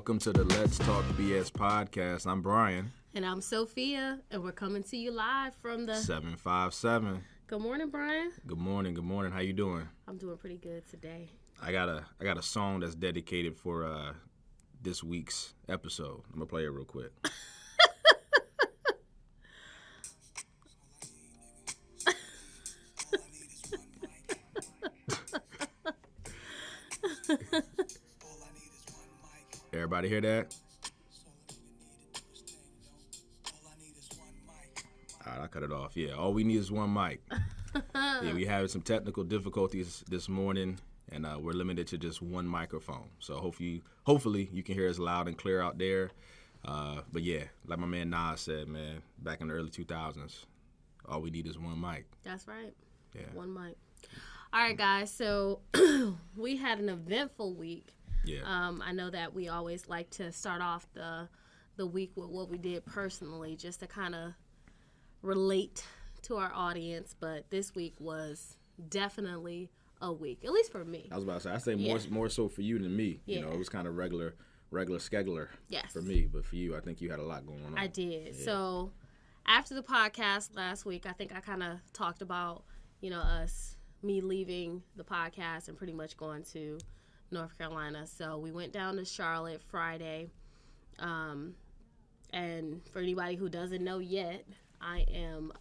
Welcome to the Let's Talk BS podcast. I'm Bryan. And I'm Sofia, and we're coming to you live from the 757. Good morning, Bryan. Good morning. How you doing? I'm doing pretty good today. I got a song that's dedicated for this week's episode. I'm gonna play it real quick. Everybody hear that? All right, I'll cut it off. Yeah, all we need is one mic. Yeah, we having some technical difficulties this morning, and we're limited to just one microphone. So hopefully you can hear us loud and clear out there. But yeah, like my man Nas said, man, back in the early 2000s, all we need is one mic. That's right. Yeah. One mic. All right, guys. So we had an eventful week. Yeah. I know that we always like to start off the week with what we did personally, just to kind of relate to our audience. But this week was definitely a week, at least for me. I was about to say, more so for you than me. Yeah. You know, it was kind of regular scheduler for me. But for you, I think you had a lot going on. I did. Yeah. So after the podcast last week, I think I kind of talked about, me leaving the podcast and pretty much going to North Carolina. So we went down to Charlotte Friday. And for anybody who doesn't know yet, I am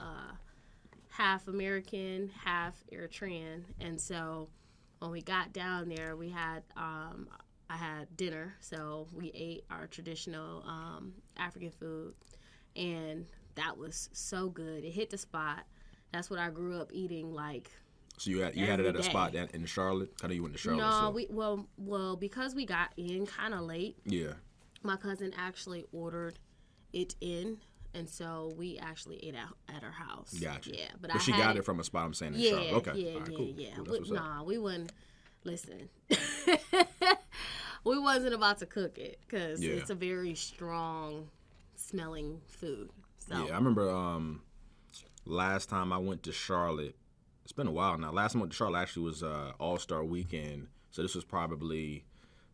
half American, half Eritrean. And so when we got down there, we had I had dinner. So we ate our traditional African food, and that was so good. It hit the spot. That's what I grew up eating like. So you had it at a spot in Charlotte? I know you went to Charlotte. No, well, because we got in kind of late. Yeah. My cousin actually ordered it in, and so we actually ate out at her house. Gotcha. Yeah, but she got it from a spot I'm saying in Charlotte. Okay. Yeah, all right, cool. Yeah. Cool. We wouldn't listen. We wasn't about to cook it because it's a very strong smelling food. So. Yeah, I remember last time I went to Charlotte. It's been a while now. Last time I went to Charlotte actually was All-Star Weekend. So this was probably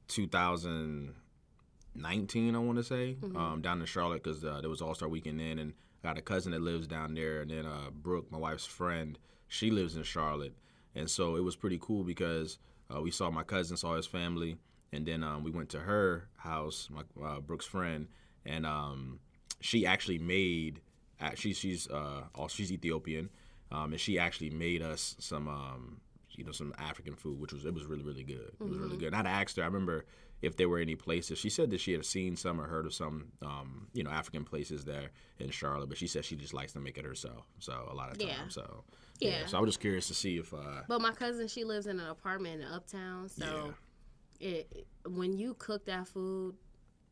2019, I want to say, down in Charlotte because there was All-Star Weekend then. And I got a cousin that lives down there. And then Brooke, my wife's friend, she lives in Charlotte. And so it was pretty cool because we saw my cousin, saw his family. And then we went to her house, my Brooke's friend. And she actually made, she's Ethiopian. And she actually made us some African food, it was really, really good. It was really good. And I'd asked her, I remember if there were any places. She said that she had seen some or heard of some, African places there in Charlotte, but she said she just likes to make it herself. So a lot of times. So yeah. So I was just curious to see if. But my cousin, she lives in an apartment in Uptown, so when you cook that food,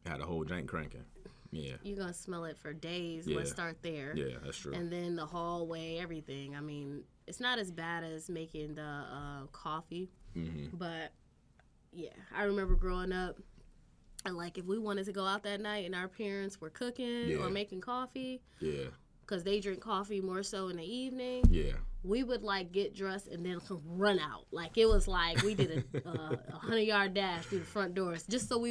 had a whole jank cranking. Yeah. You're going to smell it for days. Yeah. Let's start there. Yeah, that's true. And then the hallway, everything. I mean, it's not as bad as making the coffee. Mm-hmm. But, yeah, I remember growing up, and like if we wanted to go out that night and our parents were cooking or making coffee. Yeah. Because they drink coffee more so in the evening. Yeah. We would, like, get dressed and then run out. Like, it was like we did a 100-yard dash through the front doors just so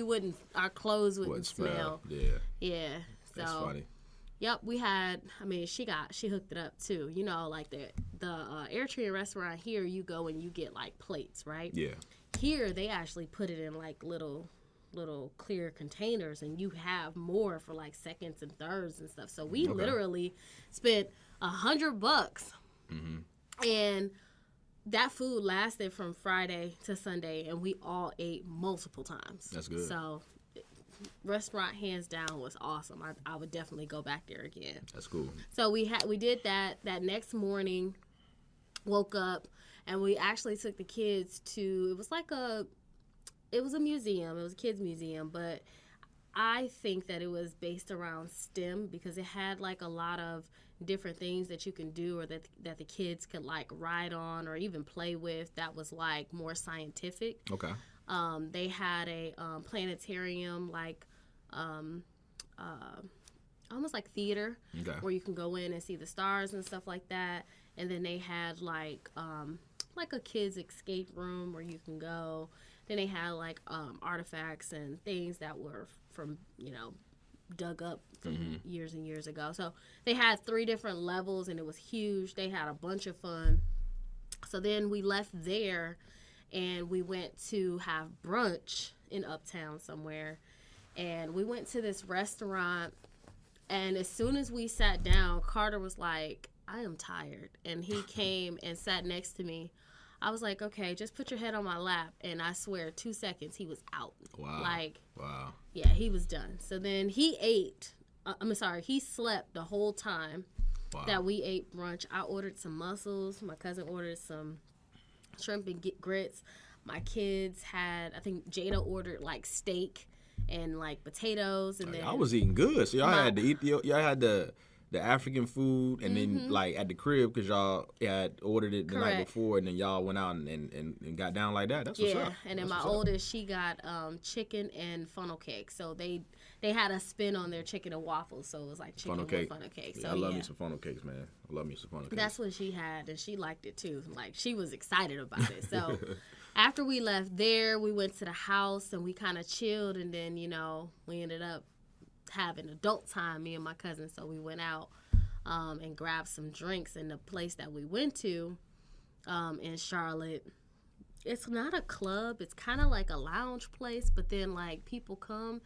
our clothes wouldn't smell. Yeah. Yeah. So, that's funny. Yep, we had, she hooked it up, too. You know, like the Eritrean restaurant here, you go and you get, like, plates, right? Yeah. Here, they actually put it in, like, little clear containers, and you have more for like seconds and thirds and stuff. So we literally spent $100, and that food lasted from Friday to Sunday, and we all ate multiple times. That's good. So restaurant hands down was awesome. I would definitely go back there again. That's cool. So we did that next morning. Woke up, and we actually took the kids to. It was a museum. It was a kids' museum, but I think that it was based around STEM because it had like a lot of different things that you can do or that the kids could like ride on or even play with that was like more scientific. Okay. They had a planetarium like almost like theater where you can go in and see the stars and stuff like that. And then they had like a kids escape room where you can go Then they had like artifacts and things that were from, dug up from years and years ago. So they had 3 different levels, and it was huge. They had a bunch of fun. So then we left there, and we went to have brunch in Uptown somewhere. And we went to this restaurant, and as soon as we sat down, Carter was like, I am tired. And he came and sat next to me. I was like, okay, just put your head on my lap. And I swear, 2 seconds, he was out. Wow. Wow. Yeah, he was done. So then he he slept the whole time that we ate brunch. I ordered some mussels. My cousin ordered some shrimp and grits. My kids had, I think Jada ordered like steak and like potatoes. And then I was eating good. So y'all had to eat, y'all had the African food, and then like at the crib, because y'all had ordered it the night before, and then y'all went out and got down like that. That's what's up. And then my oldest, she got chicken and funnel cake. So they had a spin on their chicken and waffles, so it was like chicken with funnel cake. So I love me some funnel cakes, man. I love me some funnel cakes. That's what she had, and she liked it too. Like, she was excited about it. So after we left there, we went to the house and we kind of chilled, and then we ended up having adult time, me and my cousin. So we went out and grabbed some drinks. In the place that we went to in Charlotte, it's not a club, it's kind of like a lounge place, but then like people come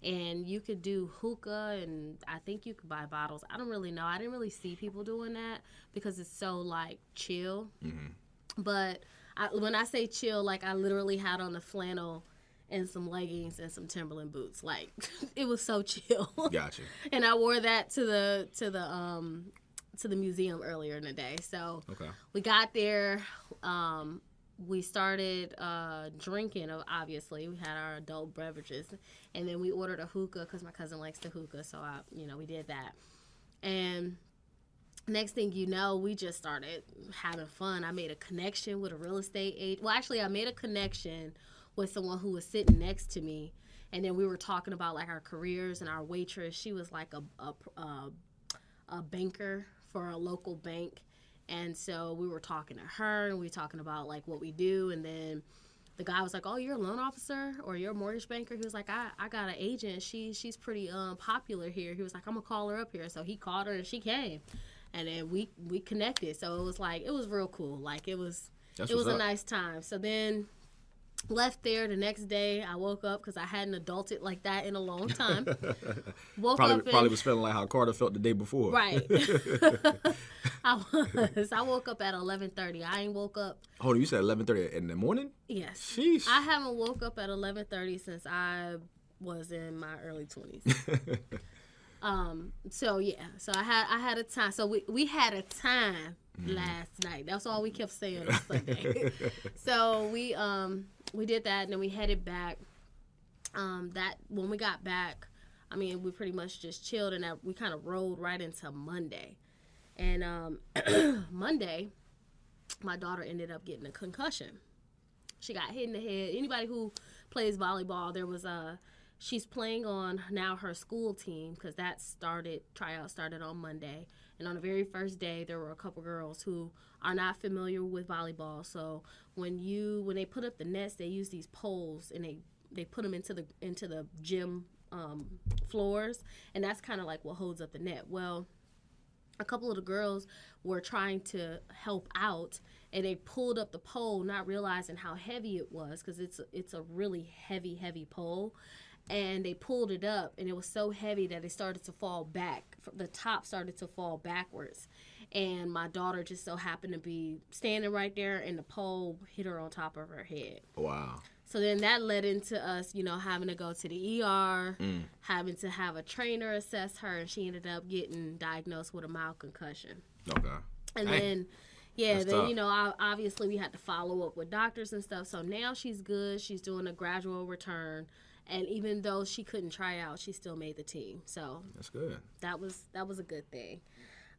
and you could do hookah, and I think you could buy bottles. I don't really know, I didn't really see people doing that because it's so like chill. But when I say chill, like I literally had on a flannel and some leggings and some Timberland boots. Like, it was so chill. Gotcha. And I wore that to the museum earlier in the day. So we got there. We started drinking. Obviously, we had our adult beverages, and then we ordered a hookah because my cousin likes the hookah. So we did that. And next thing you know, we just started having fun. I made a connection with a real estate agent. Well, actually, I made a connection with someone who was sitting next to me, and then we were talking about like our careers. And our waitress, she was like a banker for a local bank, and so we were talking to her, and we were talking about like what we do. And then the guy was like, "Oh, you're a loan officer or you're a mortgage banker?" He was like, "I got an agent. She's pretty popular here." He was like, "I'm gonna call her up here." So he called her and she came, and then we connected. So it was real cool. Like, it was a nice time. So then left there. The next day, I woke up because I hadn't adulted like that in a long time. Probably was feeling like how Carter felt the day before. Right. I woke up at 11:30. I ain't woke up. Hold on, you said 11:30 in the morning? Yes. Sheesh. I haven't woke up at 11:30 since I was in my early 20s. So I had a time. So we had a time last night. That's all we kept saying on Sunday. So we did that, and then we headed back. That when we got back, I mean, we pretty much just chilled, and we kind of rolled right into Monday. And Monday, my daughter ended up getting a concussion. She got hit in the head. Anybody who plays volleyball, she's playing on now her school team, because tryout started on Monday. And on the very first day, there were a couple girls who are not familiar with volleyball. So when they put up the nets, they use these poles, and they put them into the gym floors, and that's kind of like what holds up the net. Well, a couple of the girls were trying to help out, and they pulled up the pole, not realizing how heavy it was, because it's a really heavy pole. And they pulled it up, and it was so heavy that it started to fall back. The top started to fall backwards. And my daughter just so happened to be standing right there, and the pole hit her on top of her head. Wow. So then that led into us, having to go to the ER, having to have a trainer assess her, and she ended up getting diagnosed with a mild concussion. Okay. And then, obviously we had to follow up with doctors and stuff. So now she's good. She's doing a gradual return. And even though she couldn't try out, she still made the team. So that's good. That was a good thing.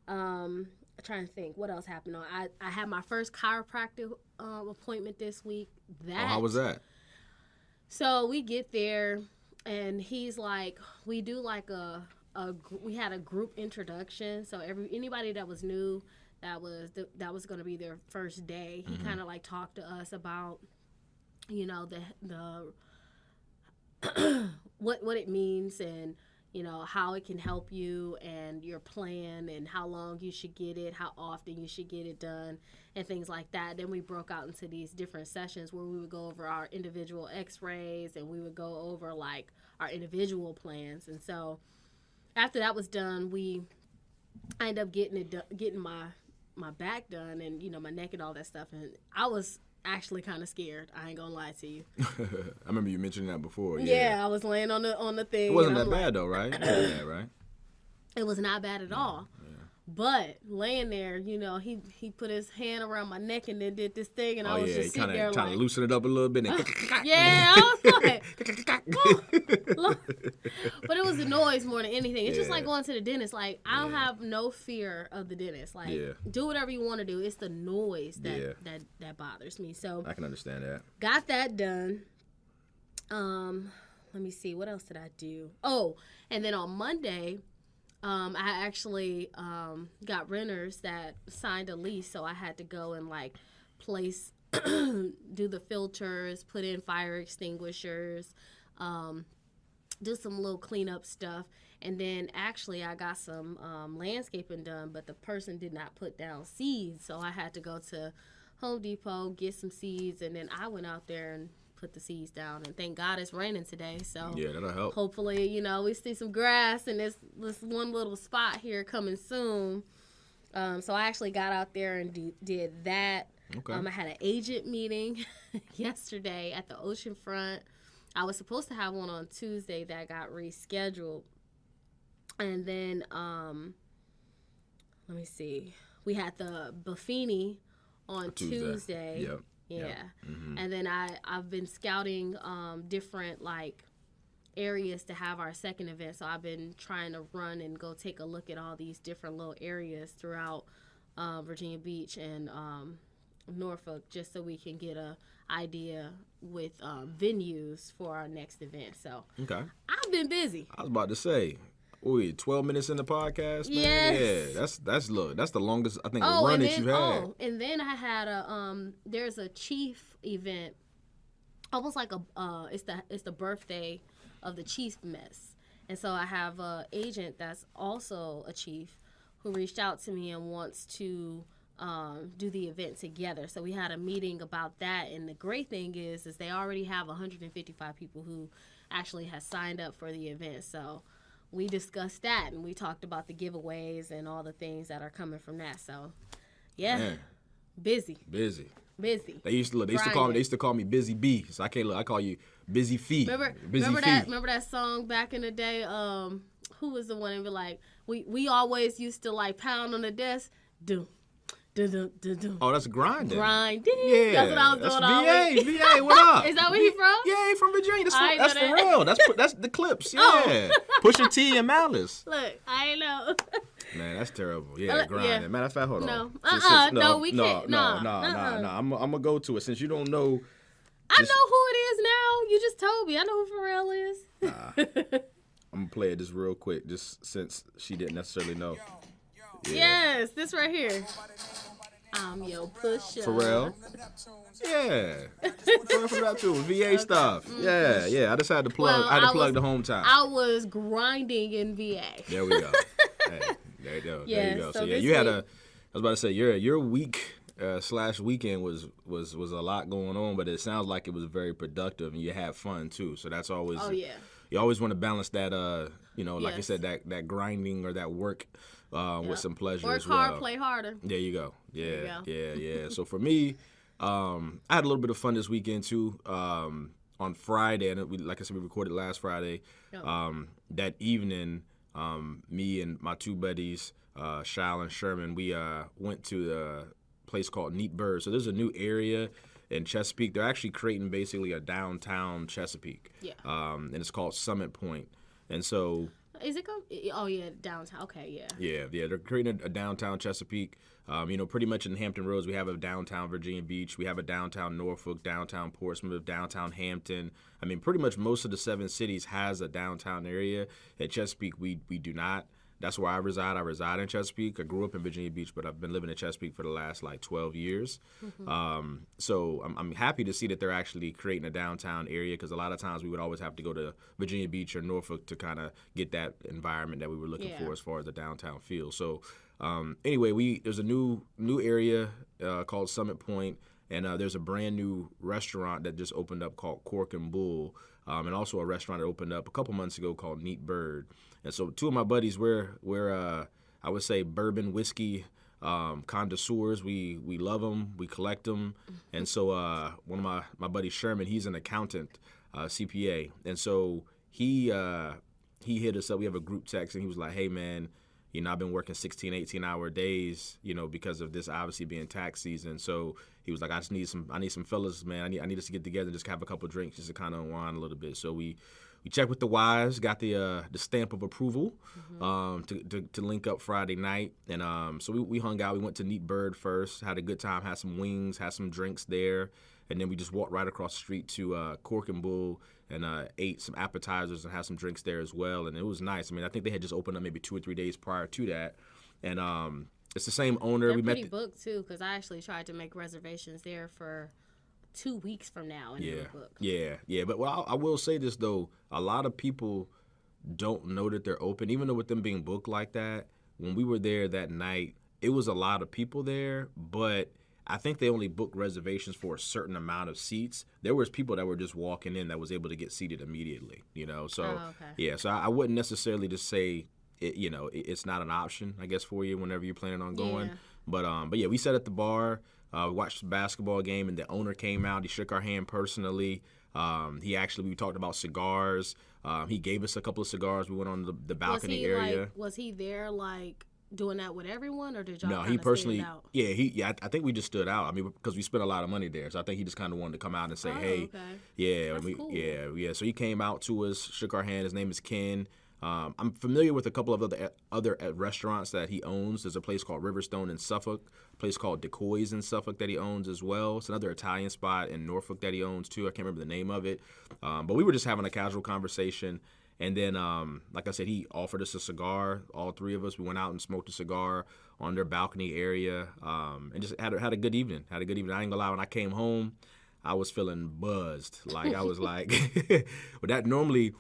I'm trying to think what else happened. I had my first chiropractic appointment this week. How was that? So we get there, and he's like, we do like we had a group introduction. So anybody that was new, that was going to be their first day. He kind of like talked to us about you know, the what it means, and you know how it can help you and your plan, and how long you should get it, how often you should get it done, and things like that. Then we broke out into these different sessions where we would go over our individual x-rays, and we would go over like our individual plans. And so after that was done, I ended up getting my back done, and you know, my neck and all that stuff, and I was actually kind of scared. I ain't gonna lie to you. I remember you mentioning that before. Yeah, I was laying on the thing. It wasn't that bad though, right? It wasn't bad, right? It was not bad at all. Yeah. But laying there, you know, he put his hand around my neck and then did this thing, and I was just sitting there trying to loosen it up a little bit. And yeah, I was like, but it was the noise more than anything. It's just like going to the dentist. Like, I don't have no fear of the dentist. Like, do whatever you want to do. It's the noise that bothers me. So I can understand that. Got that done. Let me see. What else did I do? Oh, and then on Monday, I actually got renters that signed a lease, so I had to go and like place, do the filters, put in fire extinguishers, do some little cleanup stuff, and then actually I got some landscaping done, but the person did not put down seeds, so I had to go to Home Depot, get some seeds, and then I went out there and put the seeds down, and thank God it's raining today, so yeah, that'll help. Hopefully, you know, we see some grass in this one little spot here coming soon. So I actually got out there and did that. Okay. I had an agent meeting yesterday at the oceanfront. I was supposed to have one on Tuesday that got rescheduled, and then let me see, we had the Buffini on Tuesday. Yep. Yeah. Yep. Mm-hmm. And then I've been scouting different like areas to have our second event. So I've been trying to run and go take a look at all these different little areas throughout Virginia Beach and Norfolk, just so we can get a idea with venues for our next event. So okay, I've been busy. I was about to say, 12 minutes in the podcast, man. Yes. Yeah, that's the longest I think run that you've had. Oh, and then I had there's a chief event, almost like it's the birthday of the chief mess, and so I have an agent that's also a chief who reached out to me and wants to do the event together. So we had a meeting about that, and the great thing is they already have 155 people who actually has signed up for the event. So we discussed that, and we talked about the giveaways and all the things that are coming from that. So, yeah, man. Busy. They used to call me Busy B. So I can't look. I call you Busy Fee. Remember that song back in the day? Who was the one that be like, we always used to like pound on the desk, do. Oh, that's grinding. Yeah, that's what I was doing all week. VA, what up? Is that where he from? Yeah, he from Virginia. That's for real. That's the Clips. Yeah, Pusha T and Malice. Look, I ain't know. Man, that's terrible. Yeah, grinding. Yeah. Matter of fact, hold on. No, we can't. No. I'm gonna go to it since you don't know. I know who it is now. You just told me. I know who Pharrell is. I'm gonna play it just real quick, just since she didn't necessarily know. Yeah. Yes, this right here. I'm your pusher. Pharrell. Yeah. Pharrell from that too. VA stuff. Mm-hmm. Yeah. I just had to plug. I had to plug the hometown. I was grinding in VA. There we go. Hey, there you go. There you go. So yeah, you had I was about to say your week / weekend was a lot going on, but it sounds like it was very productive and you had fun too. So that's always. Oh yeah. You always want to balance that. Like you said, that grinding or that work. With some pleasure Work as well. Work hard, play harder. There you go. Yeah. So for me, I had a little bit of fun this weekend too. On Friday, and like I said, we recorded last Friday. Yep. That evening, me and my two buddies, Shal and Sherman, we went to a place called Neat Bird. So there's a new area in Chesapeake. They're actually creating basically a downtown Chesapeake. Yeah. And it's called Summit Point. And so. Is it called? Oh yeah, downtown. Okay, yeah. Yeah. They're creating a downtown Chesapeake. Pretty much in Hampton Roads, we have a downtown Virginia Beach. We have a downtown Norfolk, downtown Portsmouth, downtown Hampton. I mean, pretty much most of the 7 cities has a downtown area. At Chesapeake, we do not. That's where I reside. I reside in Chesapeake. I grew up in Virginia Beach, but I've been living in Chesapeake for the last like 12 years. So I'm happy to see that they're actually creating a downtown area, because a lot of times we would always have to go to Virginia Beach or Norfolk to kind of get that environment that we were looking for as far as the downtown feel. So anyway, there's a new area called Summit Point, and there's a brand new restaurant that just opened up called Cork and Bull, and also a restaurant that opened up a couple months ago called Neat Bird. And so two of my buddies, we're I would say bourbon whiskey connoisseurs. We love them, we collect them, and so one of my buddy Sherman, he's an accountant, CPA, and so he hit us up. We have a group text, and he was like, "Hey man, I've been working 16, 18-hour days, because of this obviously being tax season." So he was like, I need some fellas, man. I need us to get together and just have a couple of drinks just to kind of unwind a little bit. So we checked with the wives, got the stamp of approval to link up Friday night. And so we hung out. We went to Neat Bird first, had a good time, had some wings, had some drinks there. And then we just walked right across the street to Cork and Bull and ate some appetizers and had some drinks there as well. And it was nice. I mean, I think they had just opened up maybe 2 or 3 days prior to that. And it's the same owner. They're pretty booked, too, because I actually tried to make reservations there for 2 weeks from now, and they were booked. Yeah. But I will say this, though. A lot of people don't know that they're open, even though with them being booked like that. When we were there that night, it was a lot of people there, but I think they only booked reservations for a certain amount of seats. There was people that were just walking in that was able to get seated immediately, So, so I wouldn't necessarily just say, it's not an option, I guess, for you whenever you're planning on going. Yeah. But yeah, we sat at the bar, watched the basketball game, and the owner came out. He shook our hand personally. We talked about cigars. He gave us a couple of cigars. We went on the balcony area. Was he there, doing that with everyone, or did y'all he personally stand out? I think we just stood out. I mean, because we spent a lot of money there, so I think he just kind of wanted to come out and say, hey, That's cool. So he came out to us, shook our hand. His name is Ken. I'm familiar with a couple of other restaurants that he owns. There's a place called Riverstone in Suffolk, a place called Decoy's in Suffolk that he owns as well. It's another Italian spot in Norfolk that he owns too. I can't remember the name of it, but we were just having a casual conversation. And then, like I said, he offered us a cigar. All three of us, we went out and smoked a cigar on their balcony area, and just had a good evening. I ain't gonna lie, when I came home, I was feeling buzzed. Like I was like, but that normally,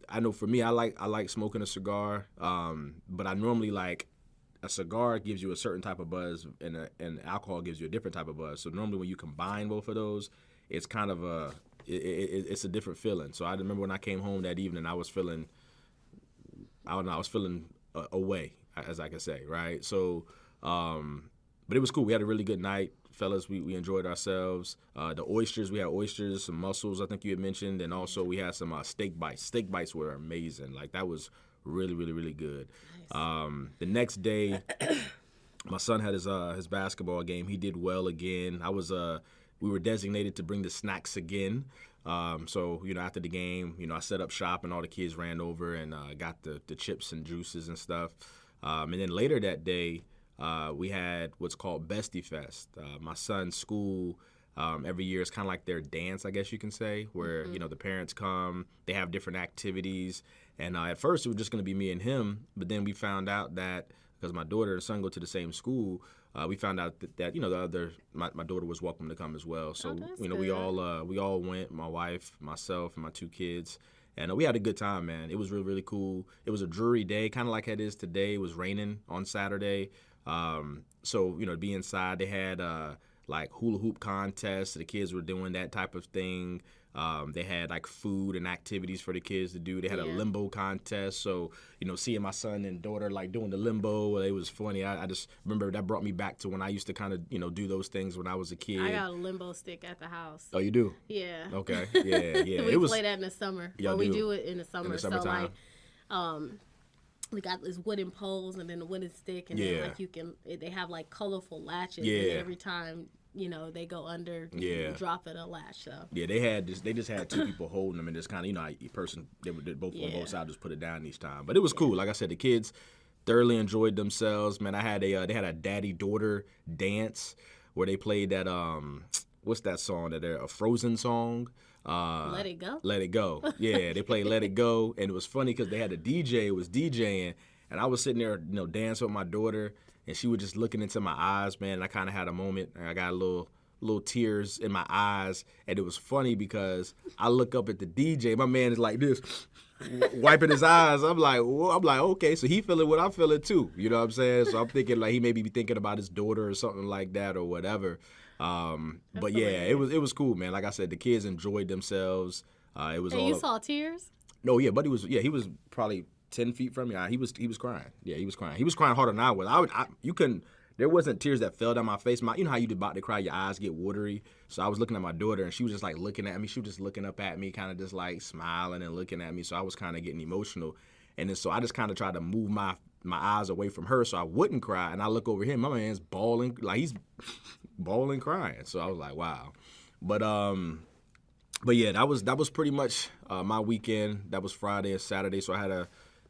I know for me, I like smoking a cigar, but I normally like a cigar gives you a certain type of buzz, and alcohol gives you a different type of buzz. So normally when you combine both of those, it's kind of it's a different feeling. So I remember when I came home that evening, I was feeling away, as I can say, right? So, but it was cool. We had a really good night, fellas. We enjoyed ourselves. The oysters, we had oysters, some mussels, I think you had mentioned, and also we had some steak bites. Steak bites were amazing. Like that was really, really, really good. Nice. The next day, my son had his basketball game. He did well again. We were designated to bring the snacks again. So, after the game, I set up shop and all the kids ran over and got the chips and juices and stuff. And then later that day, we had what's called Bestie Fest. My son's school, every year is kind of like their dance, I guess you can say, where, the parents come, they have different activities. And at first it was just going to be me and him. But then we found out that because my daughter and son go to the same school, we found out that my daughter was welcome to come as well. So we all went, my wife, myself, and my 2 kids, and we had a good time, man. It was really, really cool. It was a dreary day, kind of like it is today. It was raining on Saturday, so to be inside, they had like hula hoop contests. The kids were doing that type of thing. They had like food and activities for the kids to do. They had a limbo contest. So, seeing my son and daughter like doing the limbo, it was funny. I just remember that brought me back to when I used to kind of, do those things when I was a kid. I got a limbo stick at the house. Oh, you do? Yeah. Okay. Yeah. We play that in the summer. We do it in the summer. In the summertime. So we got these wooden poles and then the wooden stick, and then they have like colorful latches. Yeah. And every time they go under, you drop it a latch. So they just had 2 people holding them, and just kind of a person they both on both sides just put it down each time. But it was cool. Like I said, the kids thoroughly enjoyed themselves. Man, they had a daddy-daughter dance where they played that what's that song a Frozen song. Let It Go. Let It Go. Yeah, they played Let It Go, and it was funny because they had a DJ who was DJing. And I was sitting there, dancing with my daughter, and she was just looking into my eyes, man. And I kind of had a moment. I got a little tears in my eyes, and it was funny because I look up at the DJ. My man is like this, wiping his eyes. I'm like, okay, so he feeling what I'm feeling too. You know what I'm saying? So I'm thinking like he maybe be thinking about his daughter or something like that or whatever. But yeah, it was cool, man. Like I said, the kids enjoyed themselves. It was. And you saw tears? No, yeah, but he was probably 10 feet from me. He was crying. Yeah, he was crying. He was crying harder than I was. You couldn't. There wasn't tears that fell down my face. You know how you about to cry, your eyes get watery. So I was looking at my daughter, and she was just like looking at me. She was just looking up at me, kind of just like smiling and looking at me. So I was kind of getting emotional, and then so I just kind of tried to move my eyes away from her so I wouldn't cry. And I look over here, my man's bawling, like he's bawling, crying. So I was like, wow. But yeah, that was pretty much my weekend. That was Friday and Saturday. So I had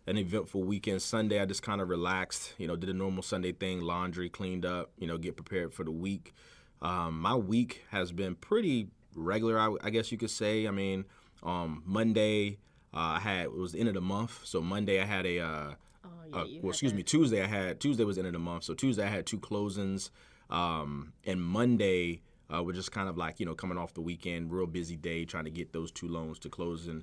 an eventful weekend. Sunday, I just kind of relaxed, did a normal Sunday thing, laundry, cleaned up, get prepared for the week. My week has been pretty regular, I guess you could say. I mean, Monday, it was the end of the month. So Monday, I had Tuesday was the end of the month. So Tuesday, I had 2 closings. And Monday, we're just kind of like, coming off the weekend, real busy day, trying to get those 2 loans to close. And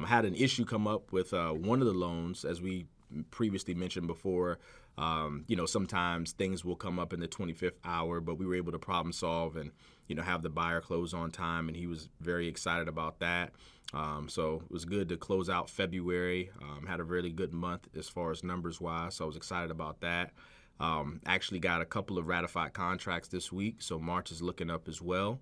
had an issue come up with one of the loans, as we previously mentioned before. Sometimes things will come up in the 25th hour, but we were able to problem solve and, have the buyer close on time. And he was very excited about that. So it was good to close out February. Had a really good month as far as numbers wise. So I was excited about that. Actually got a couple of ratified contracts this week, so March is looking up as well.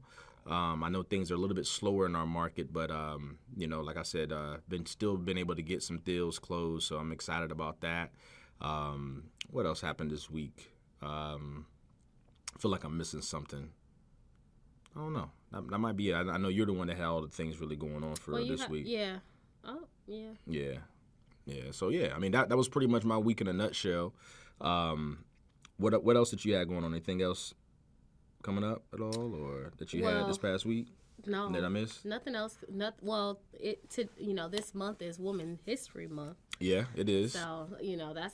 I know things are a little bit slower in our market, but like I said, been able to get some deals closed, so I'm excited about that. What else happened this week? I feel like I'm missing something. I don't know. That might be it. I know you're the one that had all the things really going on for this week. Yeah. Oh, yeah. Yeah. So yeah, I mean that was pretty much my week in a nutshell. What else did you have going on? Anything else coming up at all, or that you had this past week? No, that I missed. Nothing else. This month is Women's History Month. Yeah, it is. So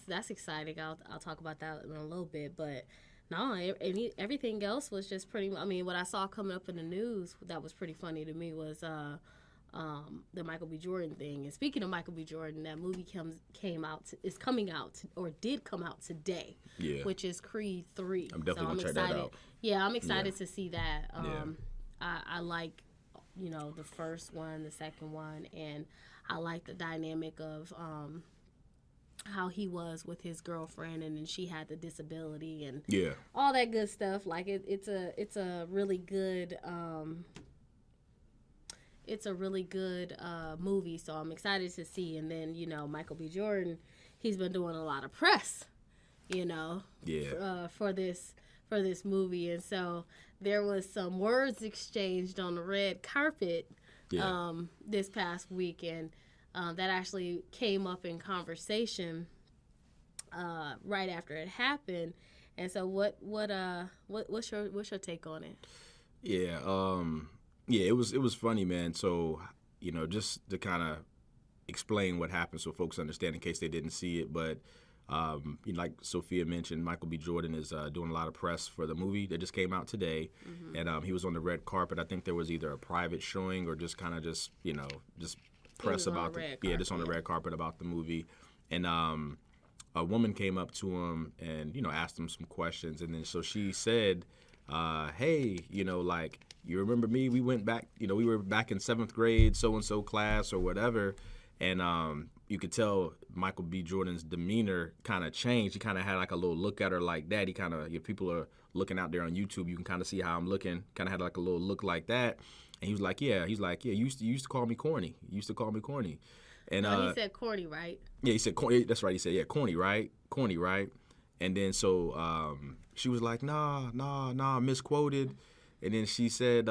that's exciting. I'll talk about that in a little bit, but no, everything else was just pretty. I mean, what I saw coming up in the news that was pretty funny to me was the Michael B. Jordan thing. And speaking of Michael B. Jordan, that movie is coming out or did come out today, which is Creed 3. I'm definitely gonna check that out. Yeah, I'm excited to see that. I like, the first one, the second one, and I like the dynamic of how he was with his girlfriend, and then she had the disability and all that good stuff. Like it's a really good. It's a really good movie, so I'm excited to see. And then, Michael B. Jordan, he's been doing a lot of press, for this movie. And so there was some words exchanged on the red carpet this past week, and that actually came up in conversation right after it happened. And so what's your take on it? Yeah, it was funny, man. So, just to kind of explain what happened so folks understand in case they didn't see it. But, like Sophia mentioned, Michael B. Jordan is doing a lot of press for the movie that just came out today. Mm-hmm. And he was on the red carpet. I think there was either a private showing or just kind of just press about just on the red carpet about the movie. And a woman came up to him and, asked him some questions. And then so she said, hey, you remember me? We went back, we were back in 7th grade, so-and-so class or whatever. And you could tell Michael B. Jordan's demeanor kind of changed. He kind of had like a little look at her like that. He kind of, if people are looking out there on YouTube, you can kind of see how I'm looking. Kind of had like a little look like that. And he was like, yeah, you used to call me corny. You used to call me corny. And he said corny, right? Yeah, he said corny. That's right. He said, yeah, corny, right? Corny, right? And then so she was like, nah, misquoted. And then she said,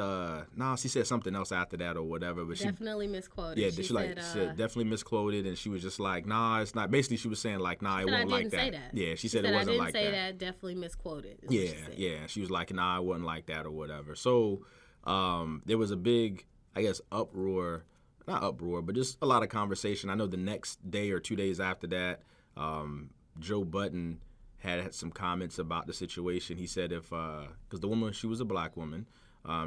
she said something else after that or whatever. But definitely misquoted. Yeah, she said definitely misquoted. And she was just like, nah, it's not. Basically, she was saying like, nah, it wasn't like that. Say that. Yeah, she said it wasn't like that. I didn't say that, definitely misquoted. Yeah. She was like, nah, it wasn't like that or whatever. So there was a big, I guess, uproar. Not uproar, but just a lot of conversation. I know the next day or 2 days after that, Joe Budden had some comments about the situation. He said because the woman, she was a black woman,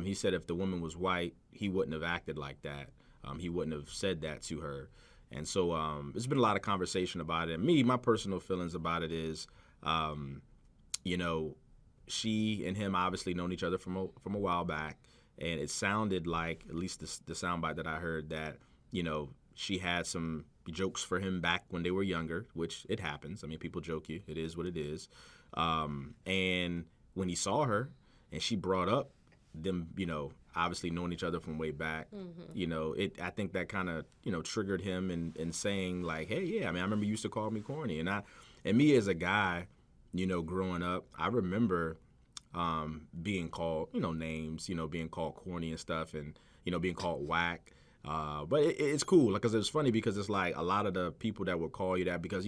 he said if the woman was white, he wouldn't have acted like that. He wouldn't have said that to her. And so there's been a lot of conversation about it. My personal feelings about it is, she and him obviously known each other from a while back. And it sounded like, at least the soundbite that I heard, that, she had some jokes for him back when they were younger, which it happens. I mean, people joke you. It is what it is. And when he saw her and she brought up them, obviously knowing each other from way back, I think that kind of, triggered him in saying like, hey, yeah, I mean, I remember you used to call me corny. And me as a guy, growing up, I remember being called, names, being called corny and stuff, and, being called whack. But it's cool, because it's funny, because it's like a lot of the people that would call you that, because,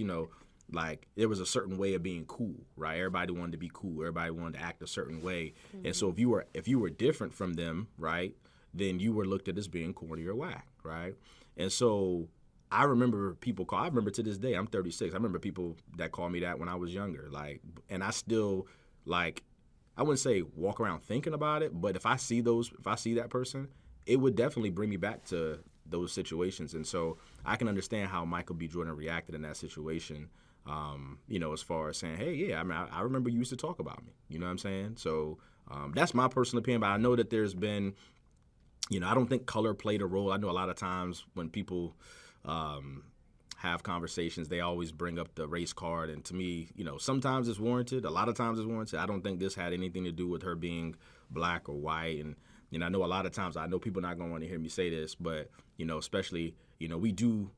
like there was a certain way of being cool, right? Everybody wanted to be cool. Everybody wanted to act a certain way. Mm-hmm. And so if you were different from them, right, then you were looked at as being corny or whack, right? And so I remember I remember to this day, I'm 36. I remember people that called me that when I was younger, like, and I still, like, I wouldn't say walk around thinking about it, but if I see that person, it would definitely bring me back to those situations. And so I can understand how Michael B. Jordan reacted in that situation, as far as saying, hey, yeah, I mean, I remember you used to talk about me. You know what I'm saying? So that's my personal opinion, but I know that there's been, I don't think color played a role. I know a lot of times when people have conversations, they always bring up the race card. And to me, sometimes it's warranted. A lot of times it's warranted. I don't think this had anything to do with her being black or white. And, I know a lot of times, I know people not going to want to hear me say this, but, especially, we do,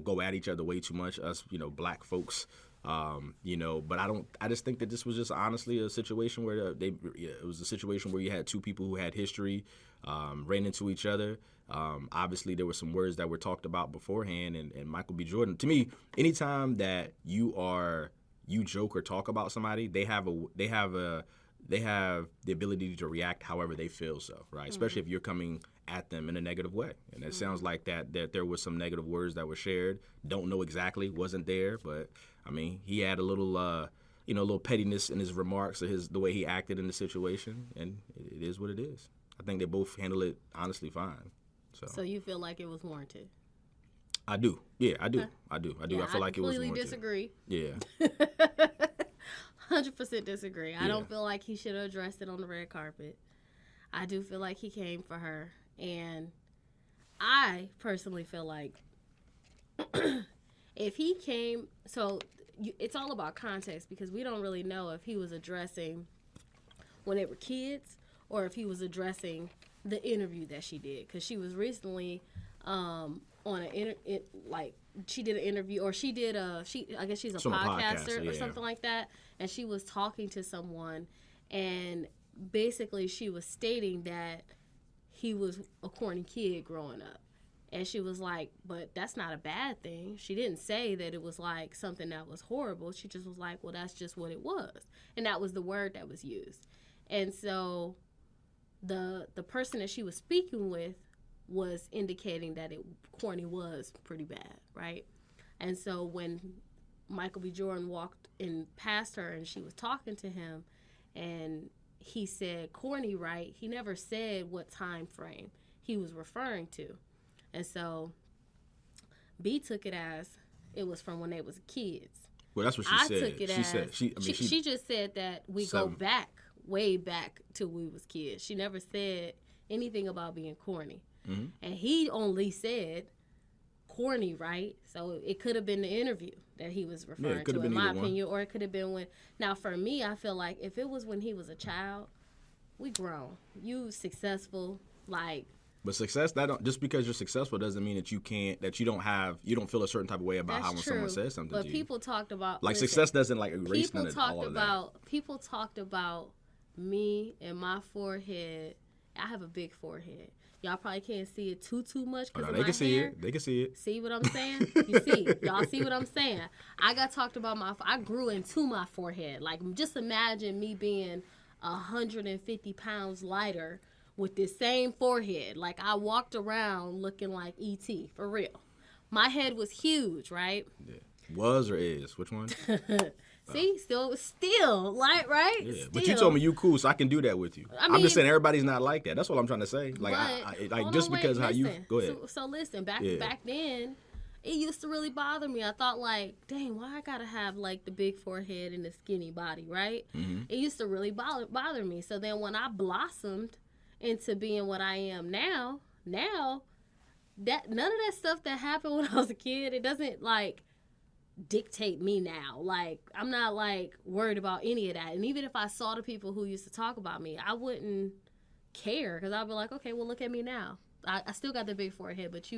go at each other way too much, us, black folks, but I just think that this was just honestly a situation where it was a situation where you had two people who had history, ran into each other. Obviously, there were some words that were talked about beforehand, and Michael B. Jordan, to me, anytime that you joke or talk about somebody, they have the ability to react however they feel so, right? Mm-hmm. Especially if you're coming at them in a negative way. And it sounds like that there was some negative words that were shared. Don't know exactly, wasn't there, but I mean, he had a little, little pettiness in his remarks, or the way he acted in the situation, and it is what it is. I think they both handled it honestly fine. So you feel like it was warranted? I do. Yeah, I do. Okay. I do. Yeah, I feel like it was warranted. I completely disagree. Yeah. 100% disagree. Yeah. I don't feel like he should have addressed it on the red carpet. I do feel like he came for her. And I personally feel like if he came, it's all about context, because we don't really know if he was addressing when they were kids or if he was addressing the interview that she did. Because she was recently on she did an interview, or I guess she's a podcaster or something like that, and she was talking to someone, and basically she was stating that he was a corny kid growing up. And she was like, but that's not a bad thing. She didn't say that it was like something that was horrible. She just was like, well, that's just what it was. And that was the word that was used. And so the person that she was speaking with was indicating that corny was pretty bad, right? And so when Michael B. Jordan walked in past her and she was talking to him, and he said corny, right? He never said what time frame he was referring to. And so B took it as it was from when they was kids. Well, that's what she said. I took it she just said that we go back, way back to we was kids. She never said anything about being corny. Mm-hmm. And he only said corny, right? So it could have been the interview that he was referring to, in my opinion, or it could have been when. Now, for me, I feel like if it was when he was a child, we grown. You successful, like. But success, just because you're successful doesn't mean that you don't feel a certain type of way about how when someone says something to you. But people talked about success doesn't erase none of all of that. People talked about me and my forehead. I have a big forehead. Y'all probably can't see it too much because of my hair. They can see it. See what I'm saying? You see? Y'all see what I'm saying? I got talked about I grew into my forehead. Like, just imagine me being 150 pounds lighter with this same forehead. Like, I walked around looking like E.T., for real. My head was huge, right? Yeah. Was or is? Which one? See, still, like, right? Yeah, Still. but you told me you cool, so I can do that with you. I'm just saying everybody's not like that. That's what I'm trying to say. Like, Go ahead. So listen, back then, it used to really bother me. I thought like, dang, why I gotta have like the big forehead and the skinny body, right? Mm-hmm. It used to really bother me. So then when I blossomed into being what I am now, that none of that stuff that happened when I was a kid, it doesn't like dictate me now. Like, I'm not like worried about any of that. And even if I saw the people who used to talk about me, I wouldn't care, because I'd be like, okay, well, look at me now. I still got the big forehead, but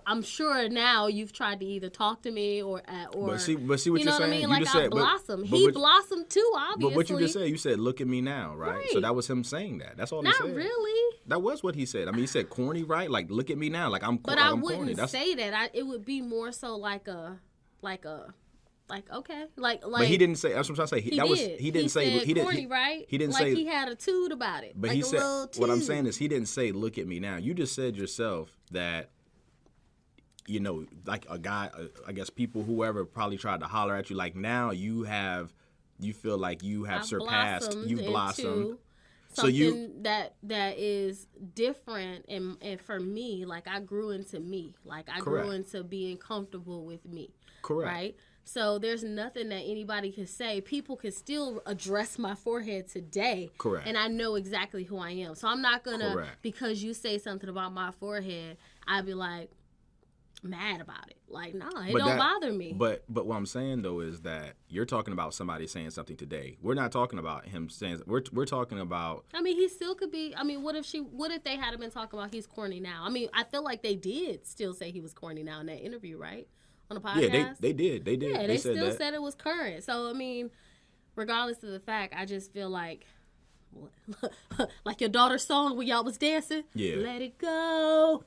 I'm sure now you've tried to either talk to me or but see what you're saying. I mean? You like, just I said, blossomed. He blossomed too, obviously. But what you just said, you said, "Look at me now," right? So that was him saying that. That's all he said. Not really. That was what he said. I mean, he said corny, right? Like, look at me now. Like, I'm. But like, I I'm wouldn't corny. say that. It would be more so like okay, like. But he didn't say. That's what I'm trying to say. He didn't say he didn't. Corny, right? He didn't like say. He had a toot about it. But like he a said. Little toot. What I'm saying is, he didn't say, "Look at me now." You just said yourself that. You know, like a guy, I guess whoever probably tried to holler at you. Like, now you feel like you have surpassed, you've blossomed. Something that is different, and for me, like, I grew into me. Like, I grew into being comfortable with me. Correct. Right? So there's nothing that anybody can say. People can still address my forehead today. Correct. And I know exactly who I am. So I'm not going to, because you say something about my forehead, I'd be like, mad about it. Like, no, it don't bother me. But what I'm saying though is that you're talking about somebody saying something today. We're not talking about him saying. We're talking about. I mean, he still could be. I mean, what if they hadn't been talking about he's corny now? I mean, I feel like they did still say he was corny now in that interview, right? On the podcast. Yeah, they did. Yeah, they still said it was current. So I mean, regardless of the fact, I just feel like. Like your daughter's song when y'all was dancing. Yeah. Let it go.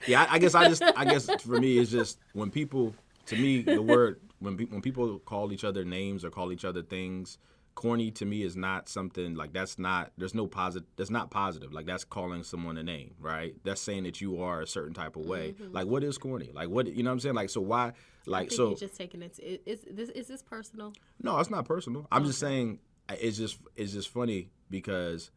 Yeah. I guess for me it's just when people, to me, the word when people call each other names or call each other things, corny to me is not something like that's not positive. Like, that's calling someone a name, right? That's saying that you are a certain type of way. Mm-hmm. Like, what is corny? Like, what, you know what I'm saying? Like, so why? Like, I think so you're just taking it. Is this personal? No, it's not personal. I'm just saying it's just funny because,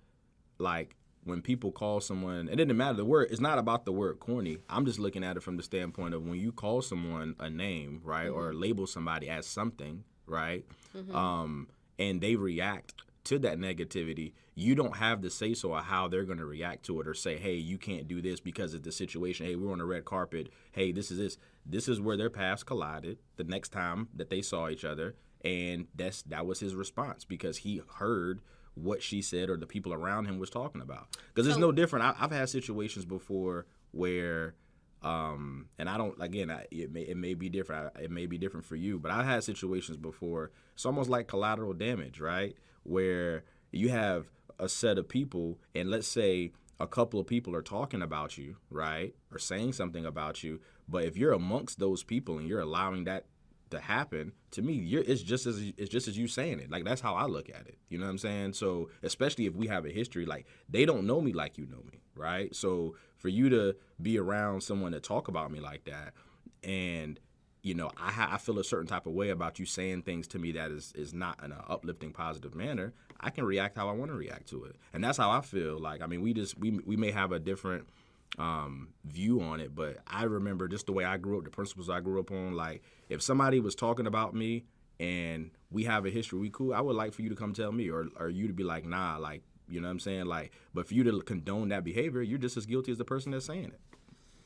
like, when people call someone, it didn't matter the word. It's not about the word corny. I'm just looking at it from the standpoint of when you call someone a name, right, mm-hmm. or label somebody as something, right, mm-hmm. And they react to that negativity. You don't have the say so of how they're going to react to it or say, hey, you can't do this because of the situation. Hey, we're on a red carpet. Hey, this is this. This is where their paths collided the next time that they saw each other. And that was his response because he heard what she said or the people around him was talking about. Because it's no different. I've had situations before where, and I don't, again, it may be different. It may be different for you, but I had situations before. It's almost like collateral damage, right? Where you have a set of people, and let's say a couple of people are talking about you, right, or saying something about you, but if you're amongst those people and you're allowing that to happen, to me, it's just as you saying it. Like, that's how I look at it. You know what I'm saying? So, especially if we have a history, like, they don't know me like you know me, right? So, for you to be around someone to talk about me like that, and you know, I feel a certain type of way about you saying things to me that is not in an uplifting, positive manner, I can react how I want to react to it. And that's how I feel. Like, I mean, we may have a different view on it, but I remember just the way I grew up, the principles I grew up on. Like, if somebody was talking about me and we have a history, we cool, I would like for you to come tell me, or you to be like, nah, like, you know what I'm saying? Like, but for you to condone that behavior, you're just as guilty as the person that's saying it.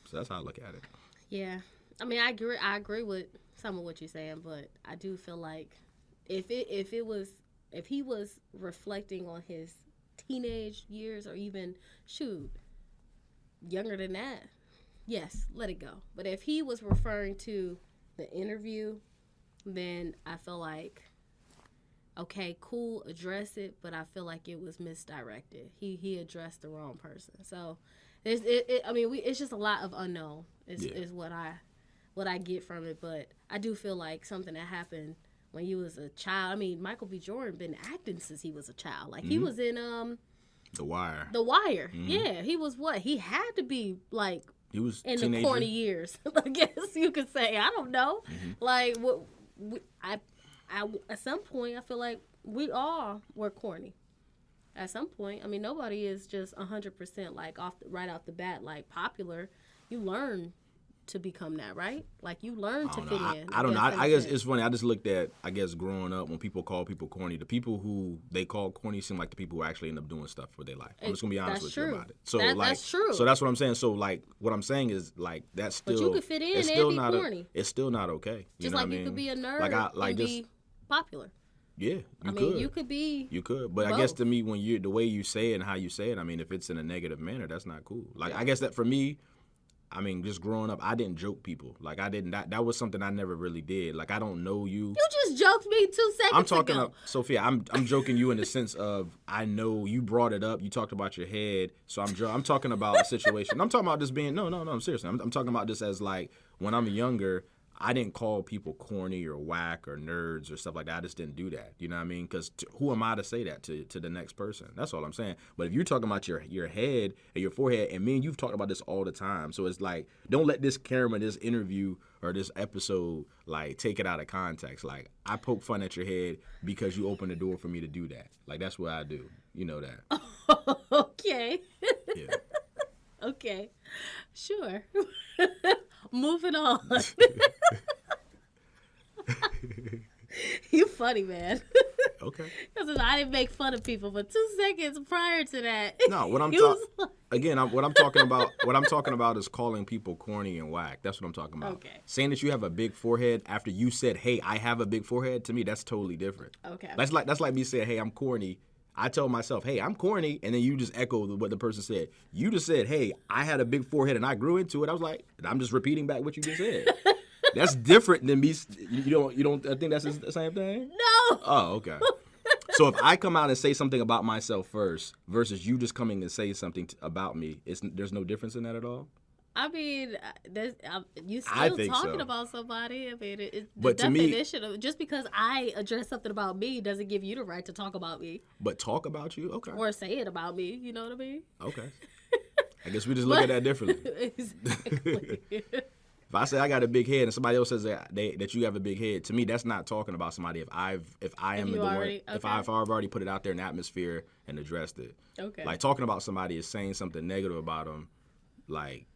So that's how I look at it. Yeah. I mean, I agree with some of what you're saying, but I do feel like if he was reflecting on his teenage years or even younger than that, yes, let it go. But if he was referring to the interview, then I feel like, okay, cool, address it, but I feel like it was misdirected. He addressed the wrong person. So it's just a lot of unknown is what I get from it. But I do feel like something that happened when you was a child. I mean, Michael B. Jordan been acting since he was a child. Like, mm-hmm. he was in The Wire. The Wire. Mm-hmm. Yeah, he was what? He had to be like He was in teenager. the corny years, I guess you could say. I don't know. Like, at some point, I feel like we all were corny. At some point, I mean, nobody is just 100% like right off the bat like popular. You learn to become that, right? Like you learn to fit in. I don't know. I guess it's funny. I just looked at, I guess, growing up when people call people corny, the people who they call corny seem like the people who actually end up doing stuff for their life. I'm just gonna be honest with you about it. So that's true. So that's what I'm saying. So like what I'm saying is like that's still. But you could fit in it's and still be not corny. It's still not okay. Just like you could be a nerd and be popular. Yeah, you could be. You could, but both. I guess to me, when the way you say it and how you say it, I mean, if it's in a negative manner, that's not cool. Like I guess that for me, I mean, just growing up, I didn't joke people. Like I didn't. That was something I never really did. Like I don't know you. You just joked me 2 seconds ago. I'm talking, Sophia. I'm joking you in the sense of I know you brought it up. You talked about your head, so I'm talking about a situation. I'm talking about this being no. I'm seriously. I'm talking about this as like when I'm younger. I didn't call people corny or whack or nerds or stuff like that. I just didn't do that. You know what I mean? Because who am I to say that to the next person? That's all I'm saying. But if you're talking about your head and your forehead, and me and you've talked about this all the time. So it's like, don't let this camera, this interview, or this episode, like, take it out of context. Like, I poke fun at your head because you opened the door for me to do that. Like, that's what I do. You know that. Okay. Yeah. Okay. Sure. Moving on. You funny, man. Okay. Because I didn't make fun of people for 2 seconds prior to that. No, what I'm talking about is calling people corny and whack. That's what I'm talking about. Okay. Saying that you have a big forehead after you said, "Hey, I have a big forehead," to me that's totally different. Okay. That's like me saying, "Hey, I'm corny." I tell myself, "Hey, I'm corny," and then you just echo what the person said. You just said, "Hey, I had a big forehead and I grew into it." I was like, I'm just repeating back what you just said. That's different than me. You don't think that's the same thing? No. Oh, okay. So if I come out and say something about myself first versus you just coming and say something about me, there's no difference in that at all? I mean, you still talking about somebody. I mean, the definition of just because I address something about me doesn't give you the right to talk about me. But talk about you, okay. Or say it about me. You know what I mean? Okay. I guess we just look at that differently. Exactly. If I say I got a big head and somebody else says that you have a big head, to me that's not talking about somebody. If I've already put it out there in the atmosphere and addressed it. Okay. Like talking about somebody is saying something negative about them, like.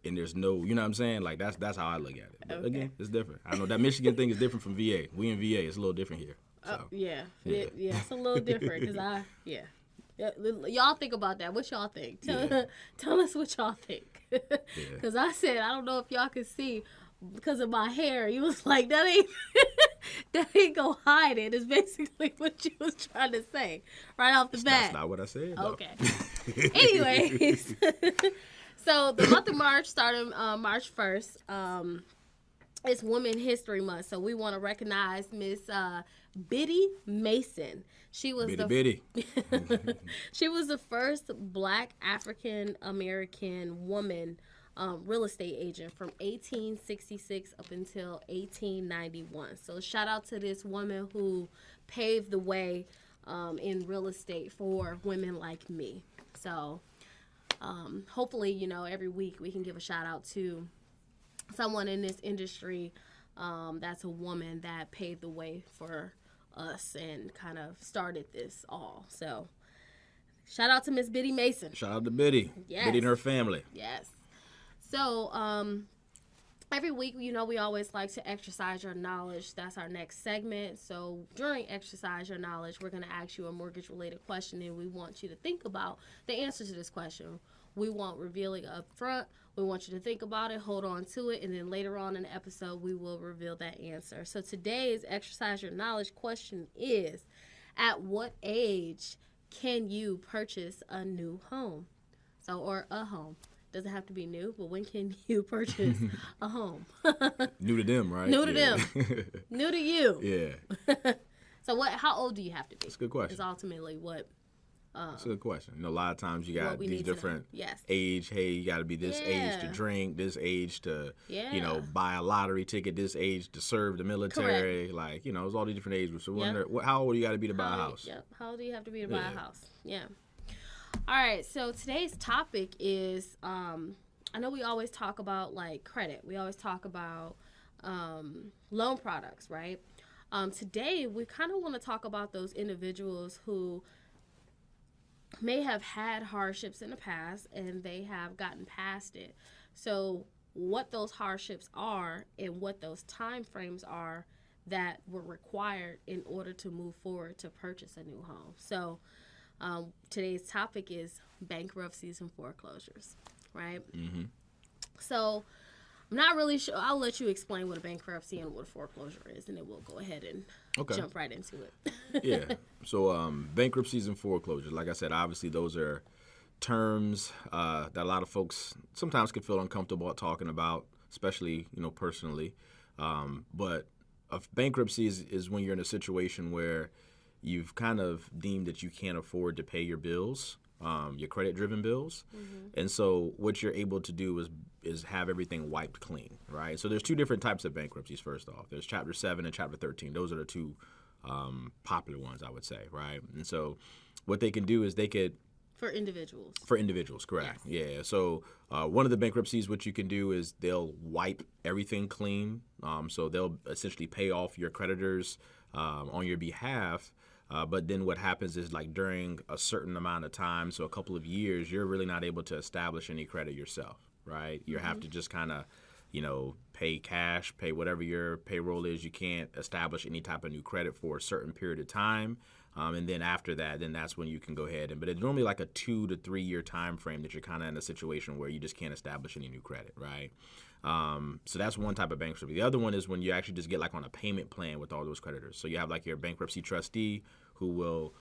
And there's no, you know what I'm saying? Like, that's how I look at it. But again, it's different. I know that Michigan thing is different from VA. We in VA, it's a little different here. So. Yeah, it's a little different because y'all think about that. What y'all think? Tell us what y'all think. Because I said, I don't know if y'all can see because of my hair. You was like, that ain't gonna hide it. It's basically what you was trying to say right off the bat. That's not what I said, though. Okay. Anyways. So the month of March started March 1st. It's Women History Month, so we want to recognize Miss Biddy Mason. She was She was the first Black African American woman real estate agent from 1866 up until 1891. So shout out to this woman who paved the way in real estate for women like me. So. Hopefully, every week we can give a shout out to someone in this industry that's a woman that paved the way for us and kind of started this all. So, shout out to Miss Biddy Mason. Shout out to Biddy. Yes. Biddy and her family. Yes. So, every week, we always like to exercise your knowledge. That's our next segment. So during Exercise Your Knowledge, we're going to ask you a mortgage-related question, and we want you to think about the answer to this question. We won't reveal it up front. We want you to think about it, hold on to it, and then later on in the episode, we will reveal that answer. So today's Exercise Your Knowledge question is, at what age can you purchase a new home? Or a home. Doesn't have to be new, but when can you purchase a home? New to them, right? New to them. New to you. Yeah. So how old do you have to be? That's a good question. Is ultimately what. That's a good question. A lot of times you got these different age. Hey, you got to be this age to drink, this age to, buy a lottery ticket, this age to serve the military. Correct. Like, there's all these different ages. So how old do you got to be to buy a house? Yep. How old do you have to be to buy a house? Yeah. All right, so today's topic is I know we always talk about like credit. We always talk about loan products, right? Today, we kind of want to talk about those individuals who may have had hardships in the past and they have gotten past it. So, what those hardships are and what those time frames are that were required in order to move forward to purchase a new home. So, today's topic is bankruptcies and foreclosures, right? Mm-hmm. So, I'm not really sure. I'll let you explain what a bankruptcy and what a foreclosure is, and then we'll go ahead and jump right into it. Yeah. So bankruptcies and foreclosures, like I said, obviously those are terms that a lot of folks sometimes can feel uncomfortable talking about, especially, personally. But a bankruptcy is when you're in a situation where you've kind of deemed that you can't afford to pay your bills, your credit-driven bills. Mm-hmm. And so what you're able to do is have everything wiped clean, right? So there's two different types of bankruptcies, first off. There's Chapter 7 and Chapter 13. Those are the two popular ones, I would say, right? And so what they can do is they could... For individuals. For individuals, correct. Yes. Yeah. So one of the bankruptcies, what you can do is they'll wipe everything clean. So they'll essentially pay off your creditors on your behalf. But then what happens is, like, during a certain amount of time, so a couple of years, you're really not able to establish any credit yourself, right? You have to just kind of, pay cash, pay whatever your payroll is. You can't establish any type of new credit for a certain period of time. And then after that, then that's when you can go ahead but it's normally like a 2 to 3 year time frame that you're kind of in a situation where you just can't establish any new credit, right? So that's one type of bankruptcy. The other one is when you actually just get like on a payment plan with all those creditors. So you have like your bankruptcy trustee who will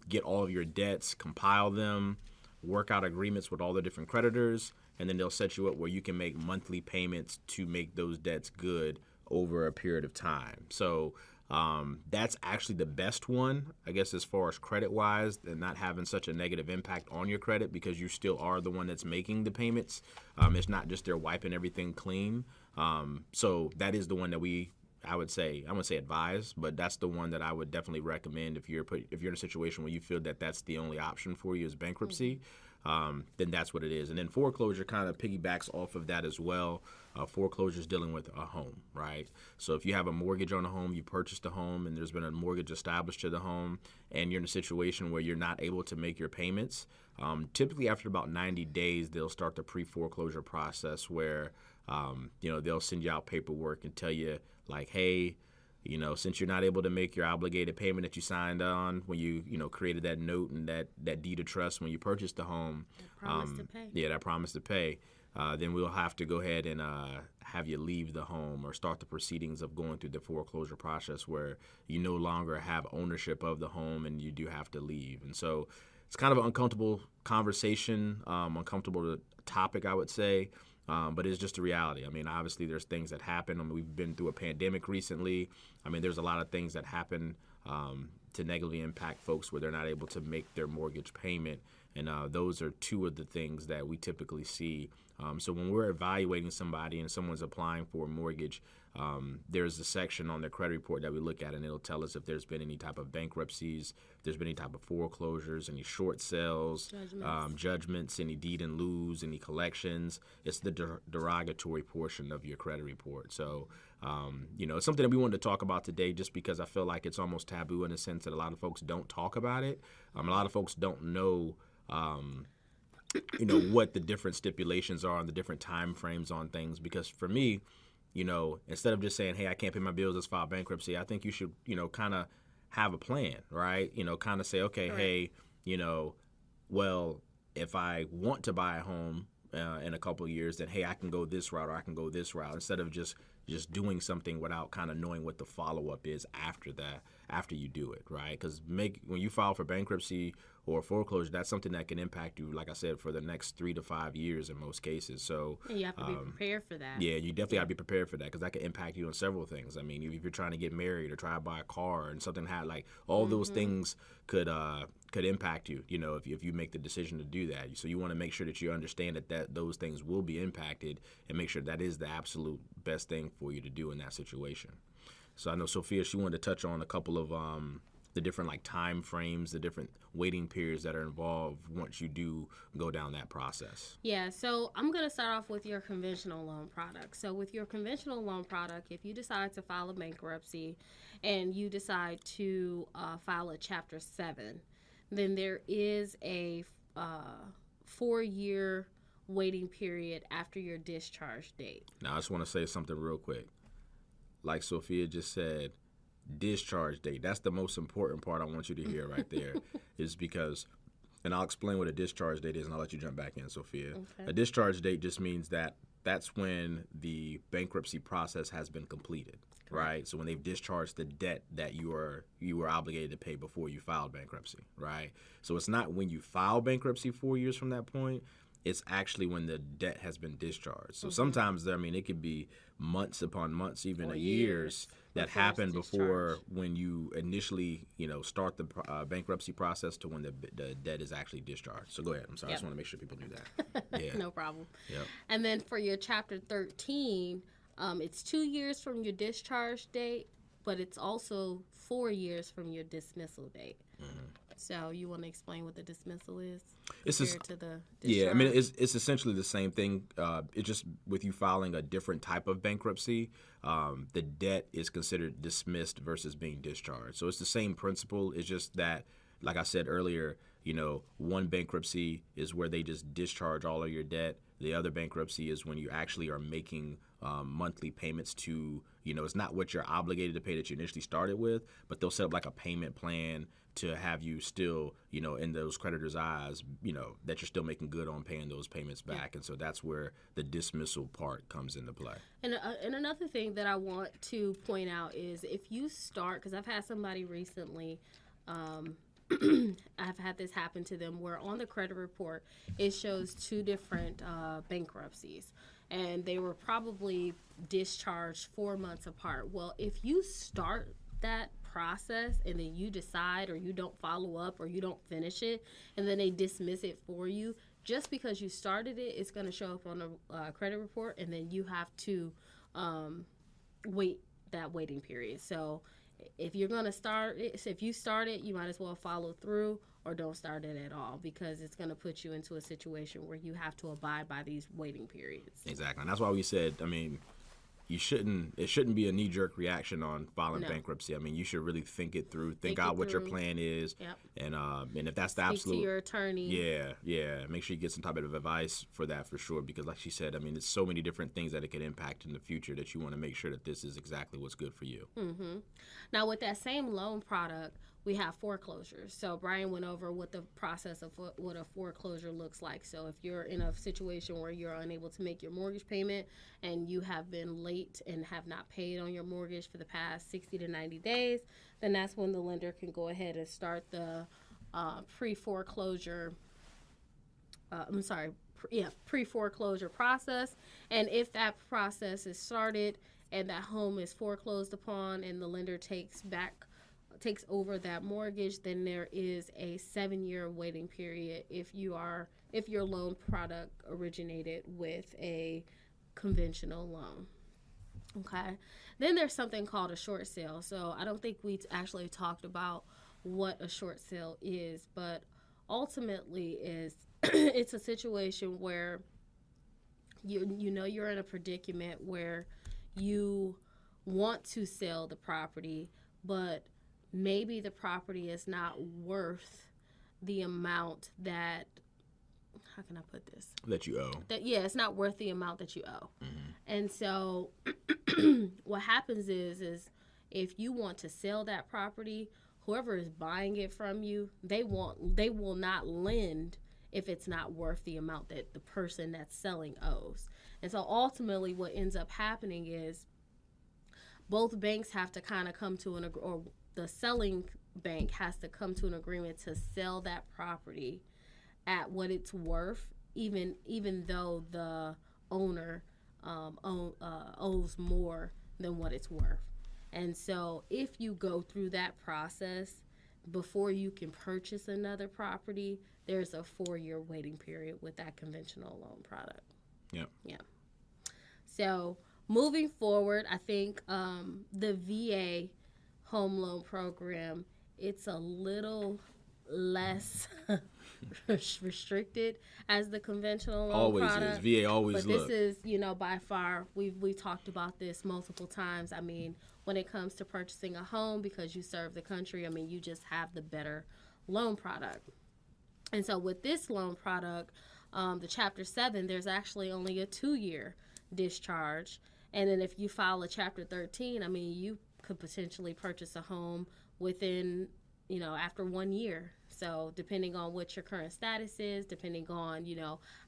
get all of your debts, compile them, work out agreements with all the different creditors, and then they'll set you up where you can make monthly payments to make those debts good over a period of time. So that's actually the best one, I guess, as far as credit-wise, and not having such a negative impact on your credit because you still are the one that's making the payments. It's not just they're wiping everything clean. So that is the one that I wouldn't say advise, but that's the one that I would definitely recommend if you're in a situation where you feel that that's the only option for you is bankruptcy. Then that's what it is. And then foreclosure kind of piggybacks off of that as well. Foreclosure is dealing with a home, right? So if you have a mortgage on a home, you purchased a home, and there's been a mortgage established to the home, and you're in a situation where you're not able to make your payments, typically after about 90 days, they'll start the pre-foreclosure process where, they'll send you out paperwork and tell you, like, hey, since you're not able to make your obligated payment that you signed on when you, created that note and that deed of trust when you purchased the home. That promise to pay. Yeah, that promise to pay. Then we'll have to go ahead and have you leave the home or start the proceedings of going through the foreclosure process where you no longer have ownership of the home and you do have to leave. And so it's kind of an uncomfortable conversation, uncomfortable topic, I would say. But it's just a reality. I mean, obviously, there's things that happen. I mean, we've been through a pandemic recently. I mean, there's a lot of things that happen to negatively impact folks where they're not able to make their mortgage payment. And those are two of the things that we typically see. So when we're evaluating somebody and someone's applying for a mortgage, there's a section on their credit report that we look at, and it'll tell us if there's been any type of bankruptcies, if there's been any type of foreclosures, any short sales, judgments, any deed in lieu, any collections. It's the derogatory portion of your credit report. So, it's something that we wanted to talk about today just because I feel like it's almost taboo in the sense that a lot of folks don't talk about it. A lot of folks don't know what the different stipulations are and the different time frames on things. Because for me, instead of just saying, hey, I can't pay my bills, let's file bankruptcy, I think you should, kind of have a plan, right? Kind of say, okay, hey, well, if I want to buy a home in a couple of years, then, hey, I can go this route or I can go this route, instead of just doing something without kind of knowing what the follow-up is after you do it, right? Because when you file for bankruptcy or foreclosure, that's something that can impact you, like I said, for the next 3 to 5 years in most cases. So and you have to be prepared for that. Yeah, you definitely got to be prepared for that because that can impact you on several things. I mean, if you're trying to get married or try to buy a car and something all those things could impact you, if you make the decision to do that. So you want to make sure that you understand that those things will be impacted and make sure that is the absolute best thing for you to do in that situation. So I know Sophia, she wanted to touch on a couple of the different like time frames, the different waiting periods that are involved once you do go down that process. Yeah, so I'm going to start off with your conventional loan product. So with your conventional loan product, if you decide to file a bankruptcy and you decide to file a Chapter 7, then there is a 4-year waiting period after your discharge date. Now, I just want to say something real quick. Like Sophia just said, discharge date. That's the most important part I want you to hear right there is because, and I'll explain what a discharge date is and I'll let you jump back in, Sophia. Okay. A discharge date just means that that's when the bankruptcy process has been completed, right? So when they've discharged the debt that you were obligated to pay before you filed bankruptcy, right? So it's not when you file bankruptcy 4 years from that point. It's actually when the debt has been discharged. So sometimes, I mean, it could be months upon months, even years that happen before when you initially, start the bankruptcy process to when the debt is actually discharged. So go ahead. I'm sorry. I just want to make sure people knew that. Yeah. No problem. Yep. And then for your Chapter 13, it's 2 years from your discharge date, but it's also 4 years from your dismissal date. Mm-hmm. So you want to explain what the dismissal is compared to the discharge? Yeah, I mean, it's essentially the same thing. It's just with you filing a different type of bankruptcy, the debt is considered dismissed versus being discharged. So it's the same principle. It's just that, like I said earlier, one bankruptcy is where they just discharge all of your debt. The other bankruptcy is when you actually are making monthly payments to, it's not what you're obligated to pay that you initially started with, but they'll set up like a payment plan to have you still, in those creditors' eyes, that you're still making good on paying those payments back. Yeah. And so that's where the dismissal part comes into play. And another thing that I want to point out is if you start, because I've had somebody recently, I've had this happen to them where on the credit report, it shows 2 different bankruptcies. And they were probably discharged 4 months apart. Well, if you start that process and then you decide or you don't follow up or you don't finish it and then they dismiss it for you, just because you started it, it's going to show up on the credit report, and then you have to wait that waiting period. So if you're going to start it, if you start it, you might as well follow through or don't start it at all, because it's going to put you into a situation where you have to abide by these waiting periods. Exactly. And that's why we said, it shouldn't be a knee-jerk reaction on filing bankruptcy. I mean, you should really think it through, think out what your plan is. Yep. And if that's the Speak absolute, to your attorney. Yeah. Make sure you get some type of advice for that for sure, because like she said, there's so many different things that it could impact in the future that you want to make sure that this is exactly what's good for you. Mm-hmm. Now, with that same loan product, we have foreclosures. So Bryan went over what the process of what a foreclosure looks like. So if you're in a situation where you're unable to make your mortgage payment and you have been late and have not paid on your mortgage for the past 60 to 90 days, then that's when the lender can go ahead and start the pre-foreclosure process. And if that process is started and that home is foreclosed upon and the lender takes over that mortgage, then there is a 7-year waiting period if your loan product originated with a conventional loan. Okay. Then there's something called a short sale. So I don't think we actually talked about what a short sale is, but ultimately it's a situation where you're in a predicament where you want to sell the property, but maybe the property is not worth the amount that, how can I put this? That you owe. It's not worth the amount that you owe. Mm-hmm. And so what happens is if you want to sell that property, whoever is buying it from you, they will not lend if it's not worth the amount that the person that's selling owes. And so ultimately what ends up happening is both banks have to kind of come to or the selling bank has to come to an agreement to sell that property at what it's worth, even though the owner owes more than what it's worth. And so if you go through that process before you can purchase another property, there's a 4-year waiting period with that conventional loan product. Yep. Yeah. So moving forward, I think the VA home loan program it's a little less restricted as the conventional loan Always product. is. VA always but look. This is, by far, we talked about this multiple times. I mean, when it comes to purchasing a home, because you serve the country, I mean, you just have the better loan product. And so with this loan product, the Chapter 7, there's actually only a 2-year discharge. And then if you file a Chapter 13, I mean, you could potentially purchase a home within, after 1 year. So depending on what your current status is, depending on,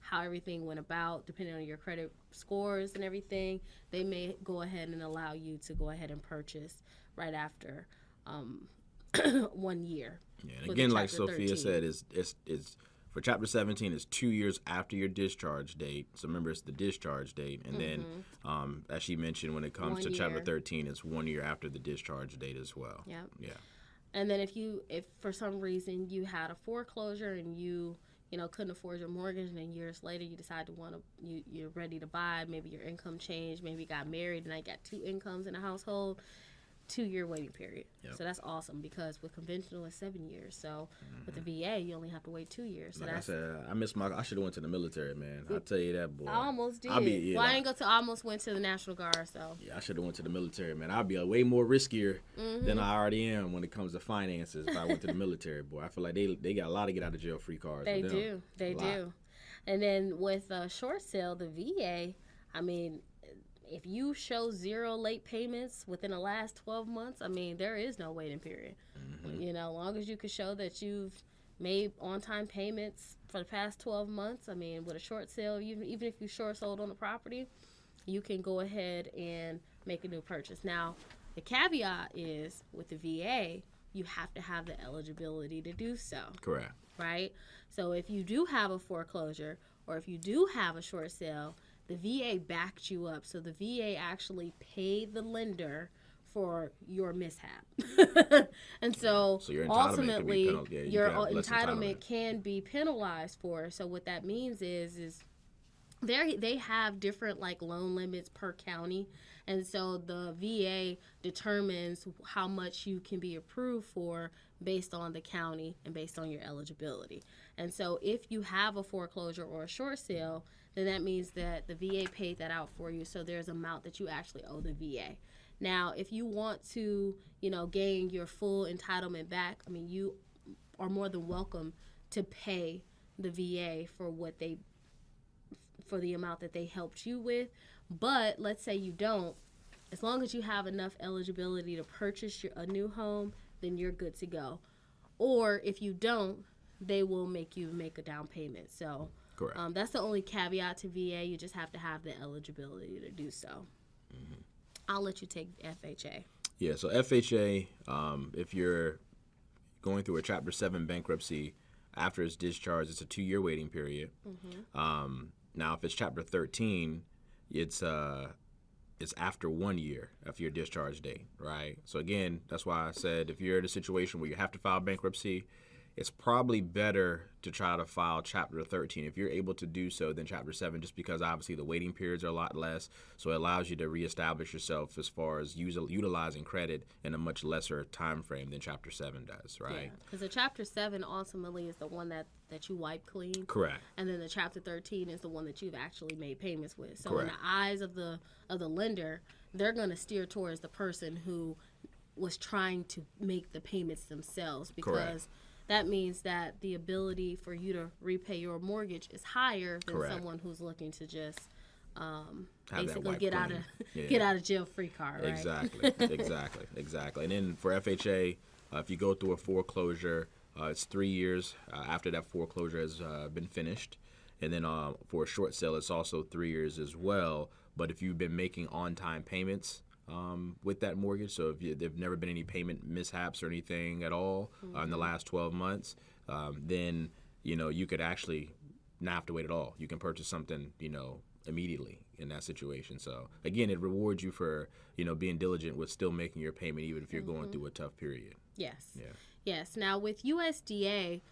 how everything went about, depending on your credit scores and everything, they may go ahead and allow you to go ahead and purchase right after 1 year. Yeah, and again, like Sophia said, it's for Chapter 17, it's 2 years after your discharge date. So remember, it's the discharge date. And then, as she mentioned, when it comes to Chapter 13, it's 1 year after the discharge date as well. Yep. Yeah. And then if for some reason you had a foreclosure and you couldn't afford your mortgage, and then years later you decide you're ready to buy, maybe your income changed, maybe you got married and I got 2 incomes in a household, 2-year waiting period. Yep. So that's awesome, because with conventional it's 7 years. So with the VA, you only have to wait 2 years. So like I said, I should have went to the military, man. I'll tell you that, boy. I almost did. I almost went to the National Guard. So yeah, I should have went to the military, man. I'd be way more riskier than I already am when it comes to finances if I went to the military, boy. I feel like they got a lot of get out of jail free cards. They do. And then with a short sale, the VA, I mean, if you show 0 late payments within the last 12 months, I mean, there is no waiting period. As long as you can show that you've made on-time payments for the past 12 months, I mean, with a short sale, even if you short sold on the property, you can go ahead and make a new purchase. Now, the caveat is with the VA, you have to have the eligibility to do so. Correct. Right? So if you do have a foreclosure or if you do have a short sale, the VA backed you up. So the VA actually paid the lender for your mishap. And so your ultimately, your entitlement can be penalized for. So what that means is they have different loan limits per county. And so the VA determines how much you can be approved for based on the county and based on your eligibility. And so if you have a foreclosure or a short sale, then that means that the VA paid that out for you. So there's an amount that you actually owe the VA. Now, if you want to, gain your full entitlement back, I mean, you are more than welcome to pay the VA for the amount that they helped you with. But let's say you don't. As long as you have enough eligibility to purchase a new home, then you're good to go. Or if you don't, they will make you make a down payment. So correct. That's the only caveat to VA. You just have to have the eligibility to do so. I'll let you take FHA. Yeah, so FHA, if you're going through a Chapter 7 bankruptcy after it's discharged, it's a 2-year waiting period. Now, if it's Chapter 13, it's after 1 year of your discharge date, right? So again, that's why I said if you're in a situation where you have to file bankruptcy, it's probably better to try to file Chapter 13 if you're able to do so than Chapter 7, just because obviously the waiting periods are a lot less, so it allows you to reestablish yourself as far as utilizing credit in a much lesser time frame than Chapter 7 does, right? Because the Chapter 7 ultimately is the one that you wipe clean. Correct. And then the Chapter 13 is the one that you've actually made payments with. So correct. In the eyes of the lender, they're going to steer towards the person who was trying to make the payments themselves, because correct. That means that the ability for you to repay your mortgage is higher than correct. Someone who's looking to just basically get out of jail free card, right? Exactly. And then for FHA, if you go through a foreclosure, it's 3 years after that foreclosure has been finished. And then for a short sale, it's also 3 years as well. But if you've been making on-time payments with that mortgage, so if there've never been any payment mishaps or anything at all in the last 12 months, then you could actually not have to wait at all. You can purchase something immediately in that situation. So again, it rewards you for being diligent with still making your payment even if you're going through a tough period. Yes. Yeah. Yes. Now with USDA,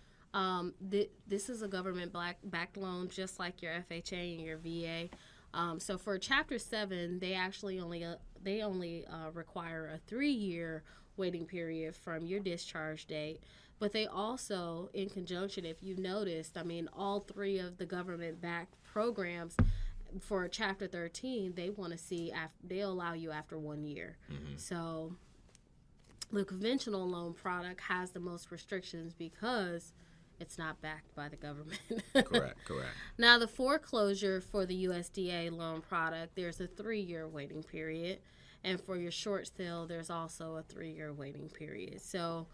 this is a government backed loan just like your FHA and your VA. So for Chapter 7, they actually only they only require a 3-year waiting period from your discharge date. But they also, in conjunction, if you noticed, I mean, all 3 of the government-backed programs for Chapter 13, they want to see, they'll allow you after 1 year. So the conventional loan product has the most restrictions because it's not backed by the government. Correct. Now, the foreclosure for the USDA loan product, there's a 3-year waiting period. And for your short sale, there's also a 3-year waiting period. So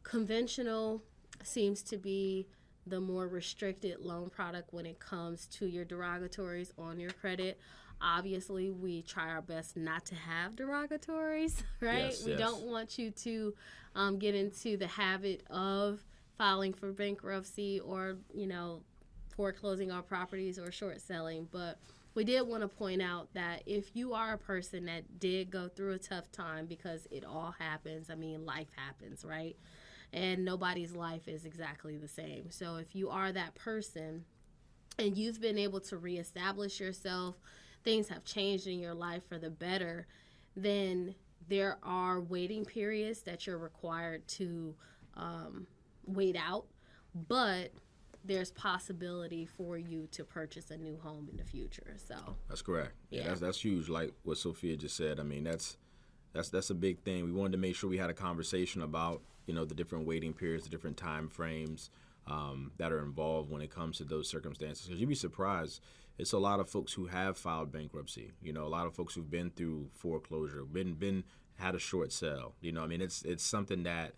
conventional seems to be the more restricted loan product when it comes to your derogatories on your credit. Obviously, we try our best not to have derogatories, right? Yes, we don't want you to get into the habit of filing for bankruptcy or, foreclosing on properties or short selling. But we did want to point out that if you are a person that did go through a tough time, because it all happens, I mean, life happens, right? And nobody's life is exactly the same. So if you are that person and you've been able to reestablish yourself, things have changed in your life for the better, then there are waiting periods that you're required to wait out, but there's possibility for you to purchase a new home in the future. So that's correct. Yeah, that's huge. Like what Sophia just said. I mean, that's a big thing. We wanted to make sure we had a conversation about the different waiting periods, the different time frames that are involved when it comes to those circumstances. Because you'd be surprised. It's a lot of folks who have filed bankruptcy. A lot of folks who've been through foreclosure, had a short sale. I mean, it's something that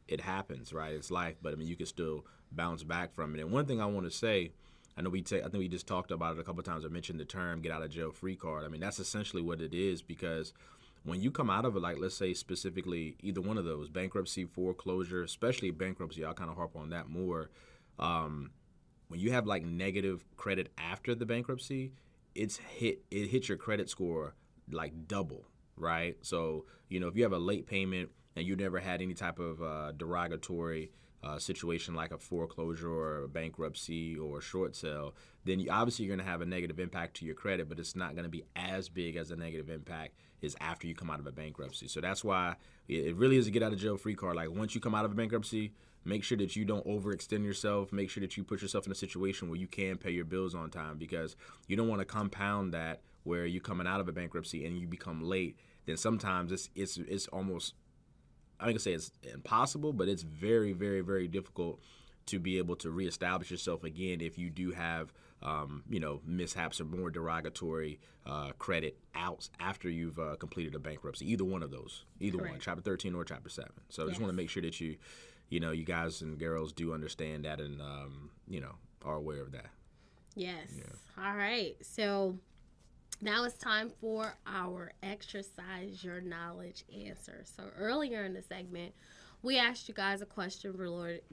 it happens, right? It's life, but I mean, you can still bounce back from it. And one thing I want to say, I think we just talked about it a couple of times. I mentioned the term "get out of jail free card." I mean, that's essentially what it is, because when you come out of it, like let's say specifically either one of those, bankruptcy, foreclosure, especially bankruptcy, I'll kind of harp on that more. When you have like negative credit after the bankruptcy, it hits your credit score like double, right? So, if you have a late payment and you never had any type of derogatory situation like a foreclosure or a bankruptcy or a short sale, then obviously you're going to have a negative impact to your credit, but it's not going to be as big as a negative impact is after you come out of a bankruptcy. So that's why it really is a get out of jail free card. Like once you come out of a bankruptcy, make sure that you don't overextend yourself. Make sure that you put yourself in a situation where you can pay your bills on time, because you don't want to compound that where you're coming out of a bankruptcy and you become late. Then sometimes it's almost, I think I say it's impossible, but it's very, very, very difficult to be able to reestablish yourself again if you do have, mishaps or more derogatory credit out after you've completed a bankruptcy. Either one of those, one, Chapter 13 or Chapter 7. So I just want to make sure that you guys and girls do understand that and, are aware of that. Yes. Yeah. All right. So now it's time for our exercise your knowledge answer. So earlier in the segment, we asked you guys a question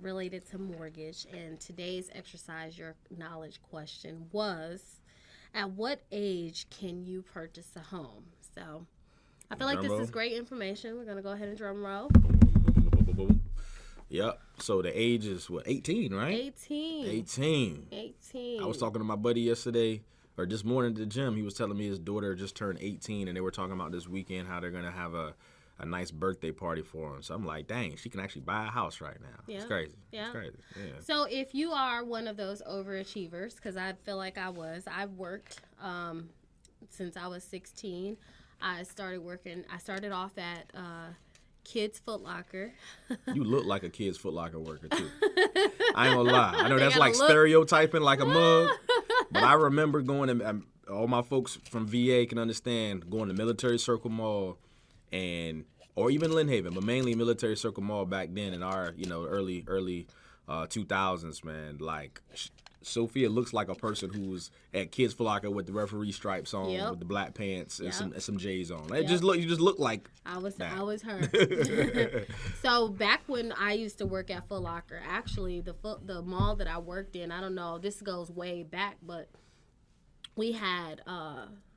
related to mortgage, and today's exercise your knowledge question was, at what age can you purchase a home? So I feel like this is great information. We're going to go ahead and drum roll. Yep. So the age is 18, right? 18. I was talking to my buddy yesterday, or this morning at the gym. He was telling me his daughter just turned 18, and they were talking about this weekend how they're going to have a nice birthday party for him. So I'm like, dang, she can actually buy a house right now. Yeah. It's crazy. Yeah. It's crazy. Yeah. So if you are one of those overachievers, because I feel like I've worked since I was 16. I started off at Kids Foot Locker. You look like a Kids Foot Locker worker, too. I ain't gonna lie. I know that's like stereotyping like a mug, but I remember going to, all my folks from VA can understand, going to Military Circle Mall or even Lynn Haven, but mainly Military Circle Mall back then in our, early 2000s, man. Like, Sophia looks like a person who's at Kids Foot Locker with the referee stripes on, with the black pants and some J's on. You just look like I was her. So back when I used to work at Foot Locker, actually the mall that I worked in, I don't know, this goes way back, but we had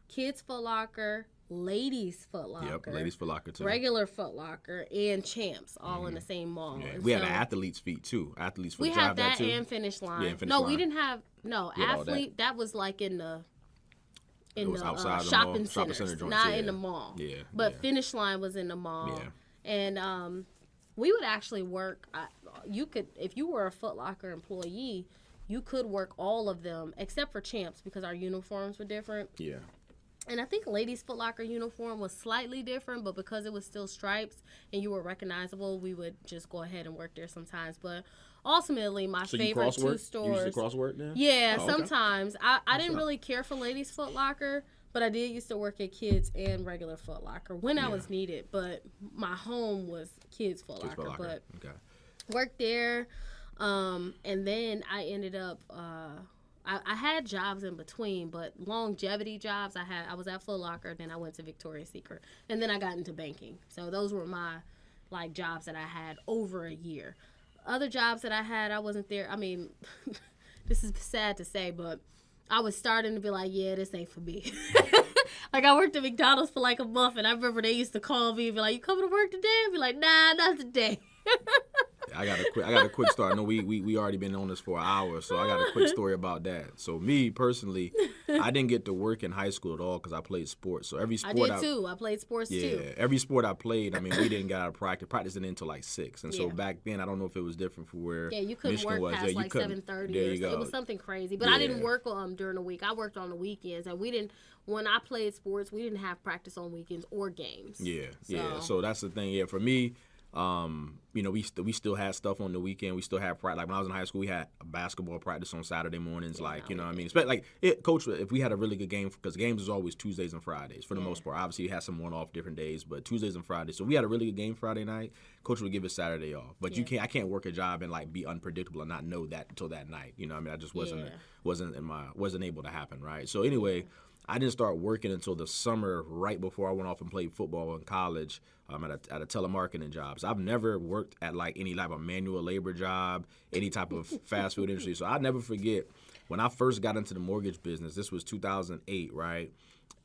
Kids Foot Locker, Ladies Foot Locker. Yep, Ladies Foot Locker too. Regular Foot Locker and Champs all in the same mall. Yeah. We had an Athlete's Feet too. Athlete's Foot. We had that and Finish Line. Yeah, Finish Line. We didn't have Athlete. That was like in the in was the outside the shopping mall, shopping centers, center joints, not yeah. in the mall. Yeah, But yeah. Finish Line was in the mall. Yeah. And we would actually work. You could, if you were a Foot Locker employee, you could work all of them except for Champs because our uniforms were different. Yeah. And I think ladies' Foot Locker uniform was slightly different, but because it was still stripes and you were recognizable, we would just go ahead and work there sometimes. But ultimately, my favorite two stores. You used to crosswork then? Yeah, Oh, okay. sometimes. I didn't really care for ladies' Foot Locker, but I did used to work at kids and regular Foot Locker when I was needed. But my home was kids' Foot Locker. But worked there, and then I ended up. I had jobs in between, but longevity jobs I was at Foot Locker, then I went to Victoria's Secret, and then I got into banking. So those were my jobs that I had over a year. Other jobs that I had, I wasn't there. I mean, this is sad to say, but I was starting to be like, yeah, this ain't for me. I worked at McDonald's for a month, and I remember they used to call me and be like, you coming to work today? I'd be like, nah, not today. I got a quick story. I know we already been on this for an hour, so I got a quick story about that. So me personally, I didn't get to work in high school at all because I played sports. So every sport I did too. I played sports too. Yeah, every sport I played, I mean, we didn't get out of practice. Practice didn't until 6. And so back then, I don't know if it was different for where you couldn't Michigan work was. past Yeah, you couldn't. 7:30. There you go. It was something crazy. But I didn't work during the week. I worked on the weekends, and we didn't. When I played sports, we didn't have practice on weekends or games. Yeah. So that's the thing. Yeah, for me. We still had stuff on the weekend. We still had practice. Like when I was in high school, we had a basketball practice on Saturday mornings. You know what I mean? Coach, if we had a really good game, because games is always Tuesdays and Fridays for the most part. Obviously, you had some one-off different days, but Tuesdays and Fridays. So we had a really good game Friday night. Coach would give us Saturday off. But I can't work a job and be unpredictable and not know that until that night. You know what I mean? I just wasn't able to happen, right? So anyway. I didn't start working until the summer right before I went off and played football in college at a telemarketing job. So I've never worked at any type of manual labor job, any type of fast food industry. So I'll never forget when I first got into the mortgage business, this was 2008, right?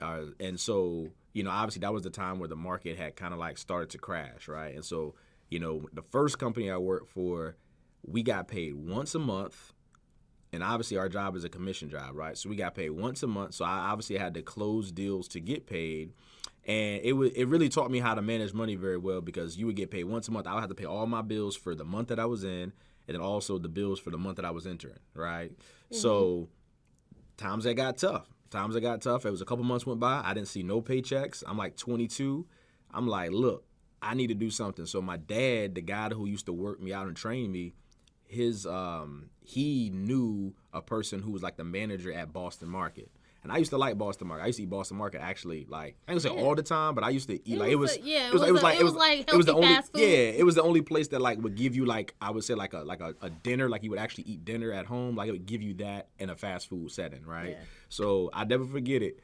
And so, obviously that was the time where the market had kind of started to crash, right? And so, the first company I worked for, we got paid once a month. And obviously our job is a commission job, right? So we got paid once a month. So I obviously had to close deals to get paid. And it really taught me how to manage money very well because you would get paid once a month. I would have to pay all my bills for the month that I was in and then also the bills for the month that I was entering, right? Mm-hmm. So times that got tough. It was a couple months went by. I didn't see no paychecks. I'm 22. I'm like, look, I need to do something. So my dad, the guy who used to work me out and train me, he knew a person who was the manager at Boston Market. And I used to like Boston Market. I used to eat Boston Market actually I ain't gonna say all the time, but I used to eat it was the only fast food. It was the only place that would give you I would say a dinner, you would actually eat dinner at home, it would give you that in a fast food setting, right? Yeah. So I never forget it.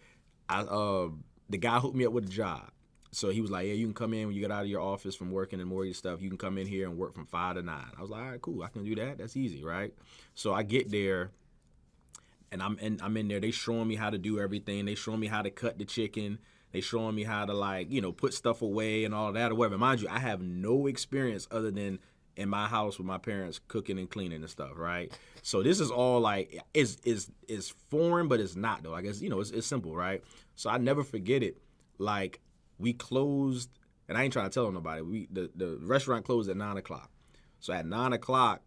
The guy hooked me up with a job. So he was like, yeah, you can come in when you get out of your office from working and mortgage stuff. You can come in here and work from 5 to 9. I was like, all right, cool. I can do that. That's easy, right? So I get there, and I'm in there. They showing me how to do everything. They showing me how to cut the chicken. They showing me how to, put stuff away and all that or whatever. Mind you, I have no experience other than in my house with my parents cooking and cleaning and stuff, right? So this is all is foreign, but it's not, though. I guess, it's simple, right? So I never forget it. We closed, and I ain't trying to tell nobody. The restaurant closed at 9 o'clock. So at 9 o'clock,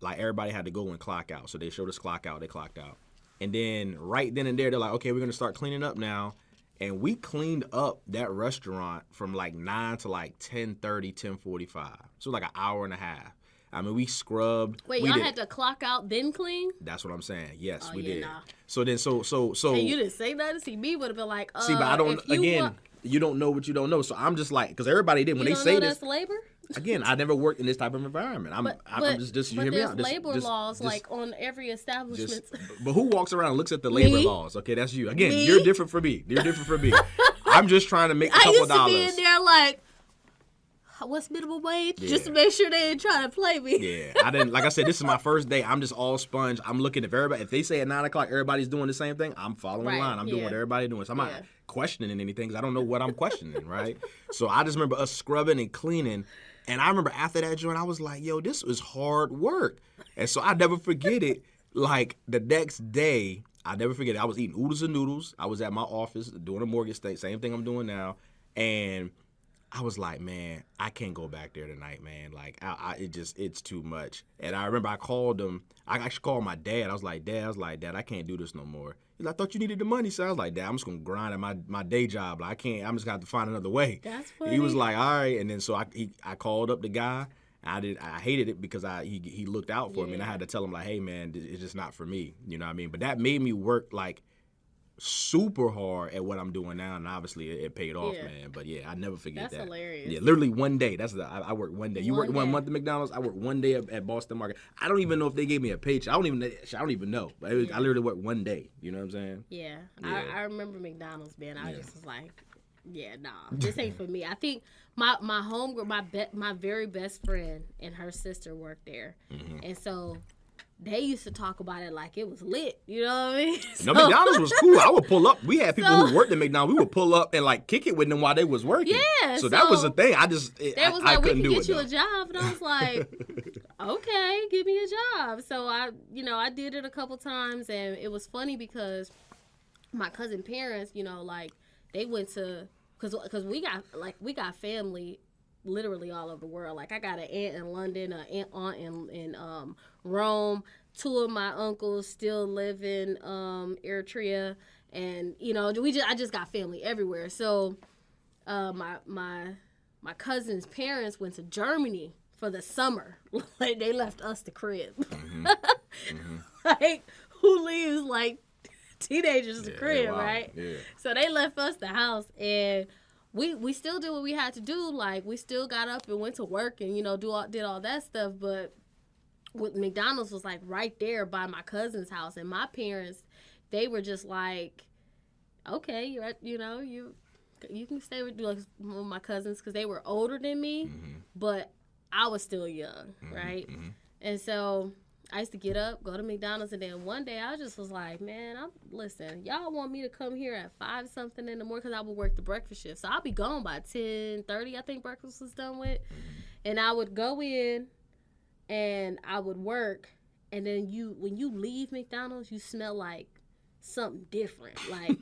everybody had to go and clock out. So they showed us clock out. They clocked out. And then right then and there, they're like, okay, we're going to start cleaning up now. And we cleaned up that restaurant from 9 to 10:30, 10:45. So an hour and a half. I mean, we scrubbed. Wait, y'all had to clock out then clean? That's what I'm saying. Yes, we did. Nah. So then, so. And you didn't say nothing? See, me would have been like, see, but I don't, you don't know what you don't know. So I'm just because everybody did. When they say this. That's labor? Again, I never worked in this type of environment. I'm just you hear me out. But there's labor laws on every establishment. But who walks around and looks at the labor laws? Okay, that's you. Again, you're different from me. I'm just trying to make a couple dollars. I used to be in there what's minimum wage? Yeah. Just to make sure they ain't trying to play me. Yeah, I didn't. Like I said, this is my first day. I'm just all sponge. I'm looking at everybody. If they say at 9 o'clock everybody's doing the same thing, I'm following the line. I'm doing what everybody's doing. So I'm not questioning anything because I don't know what I'm questioning, right? So I just remember us scrubbing and cleaning. And I remember after that joint, I was like, yo, this was hard work. And so I never forget it. The next day, I never forget it. I was eating oodles and noodles. I was at my office doing a mortgage thing, same thing I'm doing now. And I was like, man, I can't go back there tonight, man. Like, it's too much. And I remember I called him. I actually called my dad. I was like, Dad, I can't do this no more. He's like, I thought you needed the money. So I was like, Dad, I'm just going to grind at my day job. Like, I'm just going to have to find another way. That's funny. He was like, all right. And then so I called up the guy. I hated it because he looked out for me, and I had to tell him, like, hey, man, it's just not for me. You know what I mean? But that made me work, like, super hard at what I'm doing now, and obviously it paid off, man. But yeah, I never forget that. That's hilarious. Yeah, literally one day. I worked one day. You worked 1 month at McDonald's. I worked one day at Boston Market. I don't even know if they gave me a paycheck. I don't even know. But I literally worked one day. You know what I'm saying? Yeah. I remember McDonald's, man. I just was like, yeah, nah, this ain't for me. I think my homegirl, my very best friend and her sister worked there, and so they used to talk about it like it was lit. You know what I mean? No, McDonald's was cool. I would pull up. We had people who worked at McDonald's. We would pull up and like kick it with them while they was working. Yeah. So that was the thing. I couldn't do it. We can get you a job, and I was like, okay, give me a job. So I did it a couple times, and it was funny because my cousin parents, like they went to because we got family literally all over the world. Like I got an aunt in London, an aunt in Rome. 2 of my uncles still live in Eritrea, and I just got family everywhere. So my cousin's parents went to Germany for the summer. Like they left us the crib. Like who leaves like teenagers the crib, right? Yeah. So they left us the house, and we still did what we had to do. Like we still got up and went to work and did all that stuff. But with McDonald's was like right there by my cousin's house, and my parents, they were just like, okay, you can stay with my cousins because they were older than me, but I was still young, right? And so I used to get up, go to McDonald's, and then one day I just was like, man, listen, y'all want me to come here at 5 something in the morning because I would work the breakfast shift. So I'll be gone by 10:30, I think breakfast was done with. And I would go in and I would work, and then when you leave McDonald's, you smell like something different. Like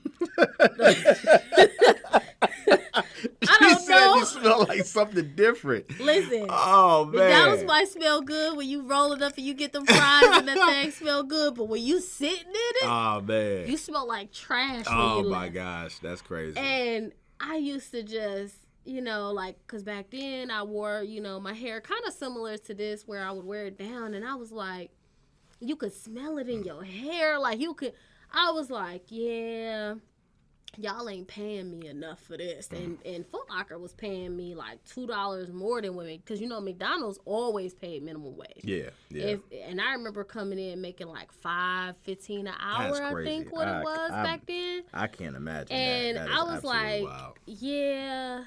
I don't know. You smell like something different. Listen. Oh, man. McDonald's might smell good when you roll it up and you get them fries and that thing smell good, but when you sitting in it, oh, man, you smell like trash when oh, you my leave. gosh. That's crazy. And I used to just, because back then I wore, my hair kind of similar to this where I would wear it down, and I was like, you could smell it in your hair. Like I was like, yeah, y'all ain't paying me enough for this. And Foot Locker was paying me like $2 more than women because, McDonald's always paid minimum wage. Yeah. And I remember coming in making like $5.15 an hour, I think what it was back then. I can't imagine and that. I was like, wild. yeah,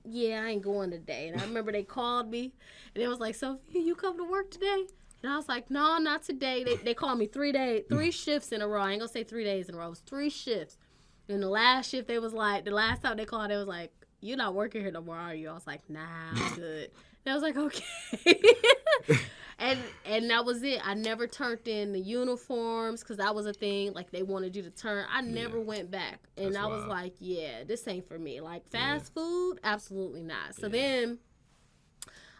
I ain't going today. And I remember they called me and it was like, Sophia, you come to work today? And I was like, no, not today. They called me 3 shifts in a row. I ain't gonna say 3 days in a row. It was 3 shifts. And the last shift, they was like, the last time they called, they was like, you're not working here no more, are you? I was like, nah, I'm good. And I was like, okay. and that was it. I never turned in the uniforms because that was a thing. Like, they wanted you to turn. I never went back. And that's was like, yeah, this ain't for me. Like, fast food, absolutely not. So then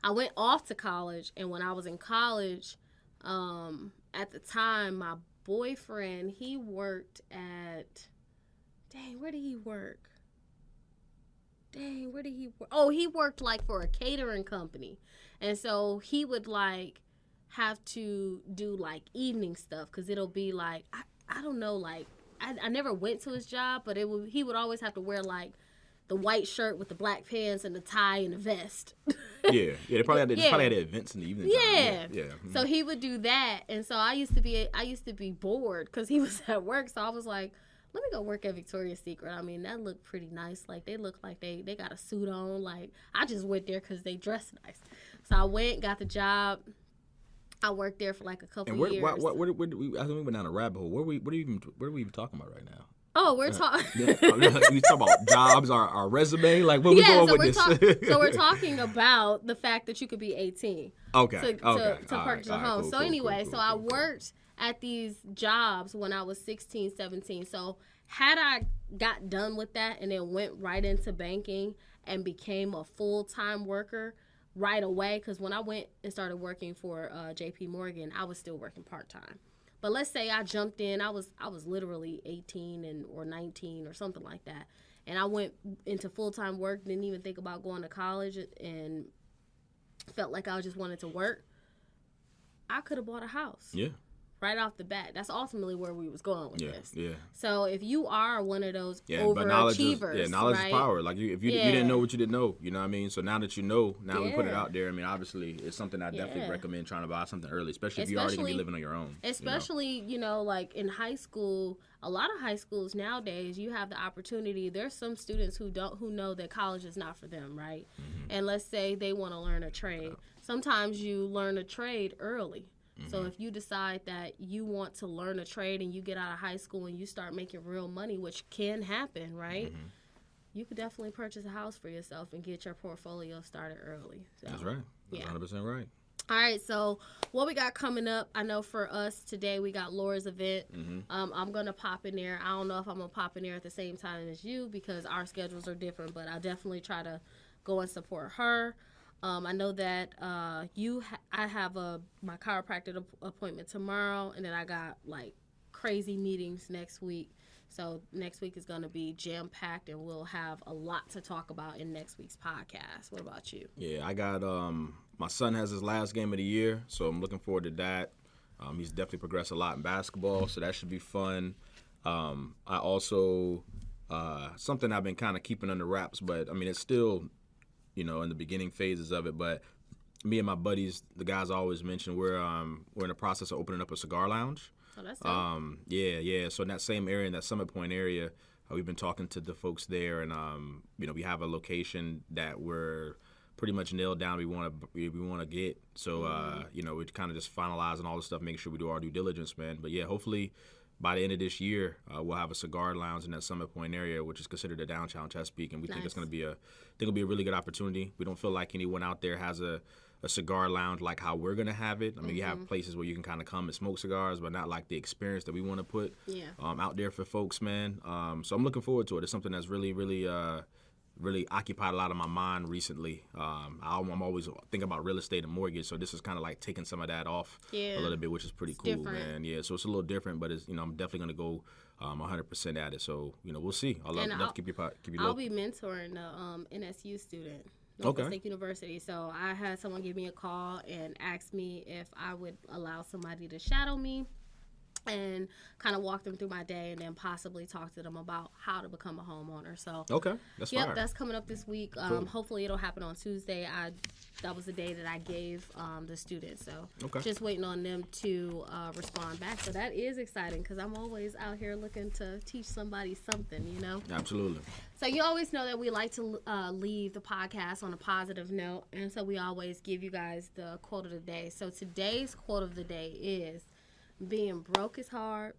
I went off to college. And when I was in college, at the time, my boyfriend, he worked at... Dang, where did he work? Oh, he worked like for a catering company. And so he would like have to do like evening stuff because it'll be like, I don't know, like I never went to his job, but he would always have to wear like the white shirt with the black pants and the tie and the vest. They probably had events in the evening. Yeah. Mm-hmm. So he would do that. And so I used to be bored because he was at work. So I was like, let me go work at Victoria's Secret. I mean, that looked pretty nice. Like, they look like they got a suit on. Like, I just went there because they dressed nice. So I went, got the job. I worked there for like a couple years. I think we went down a rabbit hole. What are we even talking about right now? Oh, we're talking. We talk about jobs, our resume. Like, what we going with this? So we're talking about the fact that you could be 18. Okay. To purchase a home. Cool, so anyway, I worked at these jobs when I was 16, 17. So had I got done with that and then went right into banking and became a full-time worker right away, because when I went and started working for JP Morgan, I was still working part-time. But let's say I jumped in, I was literally 18 or 19 or something like that. And I went into full-time work, didn't even think about going to college, and felt like I just wanted to work. I could have bought a house. Yeah. Right off the bat. That's ultimately where we was going with this. Yeah. So if you are one of those overachievers, knowledge right? is power. Like if you didn't know what you didn't know, you know what I mean? So now that you know, now we put it out there. I mean, obviously, it's something I definitely recommend trying to buy something early, especially if you're already going to be living on your own. Especially, like in high school, a lot of high schools nowadays, you have the opportunity. There's some students who know that college is not for them, right? Mm-hmm. And let's say they want to learn a trade. Sometimes you learn a trade early. Mm-hmm. So if you decide that you want to learn a trade and you get out of high school and you start making real money, which can happen, right? Mm-hmm. You could definitely purchase a house for yourself and get your portfolio started early. So, that's right. That's 100% right. All right, so what we got coming up, I know for us today we got Laura's event. Mm-hmm. I'm going to pop in there. I don't know if I'm going to pop in there at the same time as you because our schedules are different, but I'll definitely try to go and support her. I know that I have my chiropractic appointment tomorrow, and then I got like crazy meetings next week. So next week is going to be jam-packed, and we'll have a lot to talk about in next week's podcast. What about you? Yeah, I got my son has his last game of the year, so I'm looking forward to that. He's definitely progressed a lot in basketball, so that should be fun. I also something I've been kind of keeping under wraps, but I mean it's still in the beginning phases of it. But me and my buddies, the guys I always mention, we're in the process of opening up a cigar lounge. Oh, that's dope. Yeah. So in that same area, in that Summit Point area, we've been talking to the folks there, and we have a location that we're pretty much nailed down. We want to get. So we're kind of just finalizing all the stuff, making sure we do our due diligence, man. But yeah, hopefully by the end of this year, we'll have a cigar lounge in that Summit Point area, which is considered a downtown Chesapeake, and we think it's going to be it'll be a really good opportunity. We don't feel like anyone out there has a cigar lounge like how we're going to have it. I mean, you have places where you can kind of come and smoke cigars, but not like the experience that we want to put out there for folks, man. So I'm looking forward to it. It's something that's really, really, really occupied a lot of my mind recently. I'm always thinking about real estate and mortgage, so this is kind of like taking some of that off a little bit, which is pretty cool, different. Man. Yeah, so it's a little different, but it's I'm definitely going to go 100% at it. So we'll see. I'll love to keep you I'll be mentoring the NSU student. Norfolk State University. So I had someone give me a call and ask me if I would allow somebody to shadow me and kind of walk them through my day and then possibly talk to them about how to become a homeowner. So that's fine. That's coming up this week. Cool. Hopefully it'll happen on Tuesday. That was the day that I gave the students. So just waiting on them to respond back. So that is exciting because I'm always out here looking to teach somebody something, Absolutely. So you always know that we like to leave the podcast on a positive note, and so we always give you guys the quote of the day. So today's quote of the day is, being broke is hard,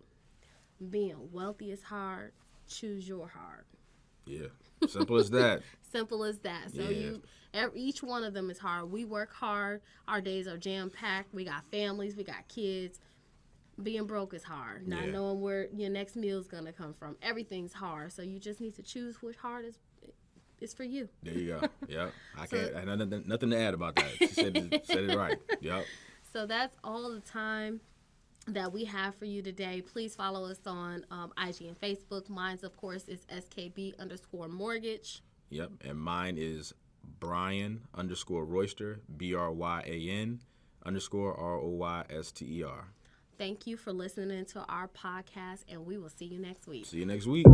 being wealthy is hard, choose your hard. Yeah, simple as that. Simple as that. So each one of them is hard. We work hard. Our days are jam-packed. We got families. We got kids. Being broke is hard. Not knowing where your next meal is going to come from. Everything's hard. So you just need to choose which hard is for you. There you go. Yep. I have nothing to add about that. She said it right. Yep. So that's all the time that we have for you today. Please follow us on IG and Facebook. Mine's, of course, is SKB_mortgage. Yep. And mine is Bryan_Royster, BRYAN_ROYSTER. Thank you for listening to our podcast, and we will see you next week. See you next week.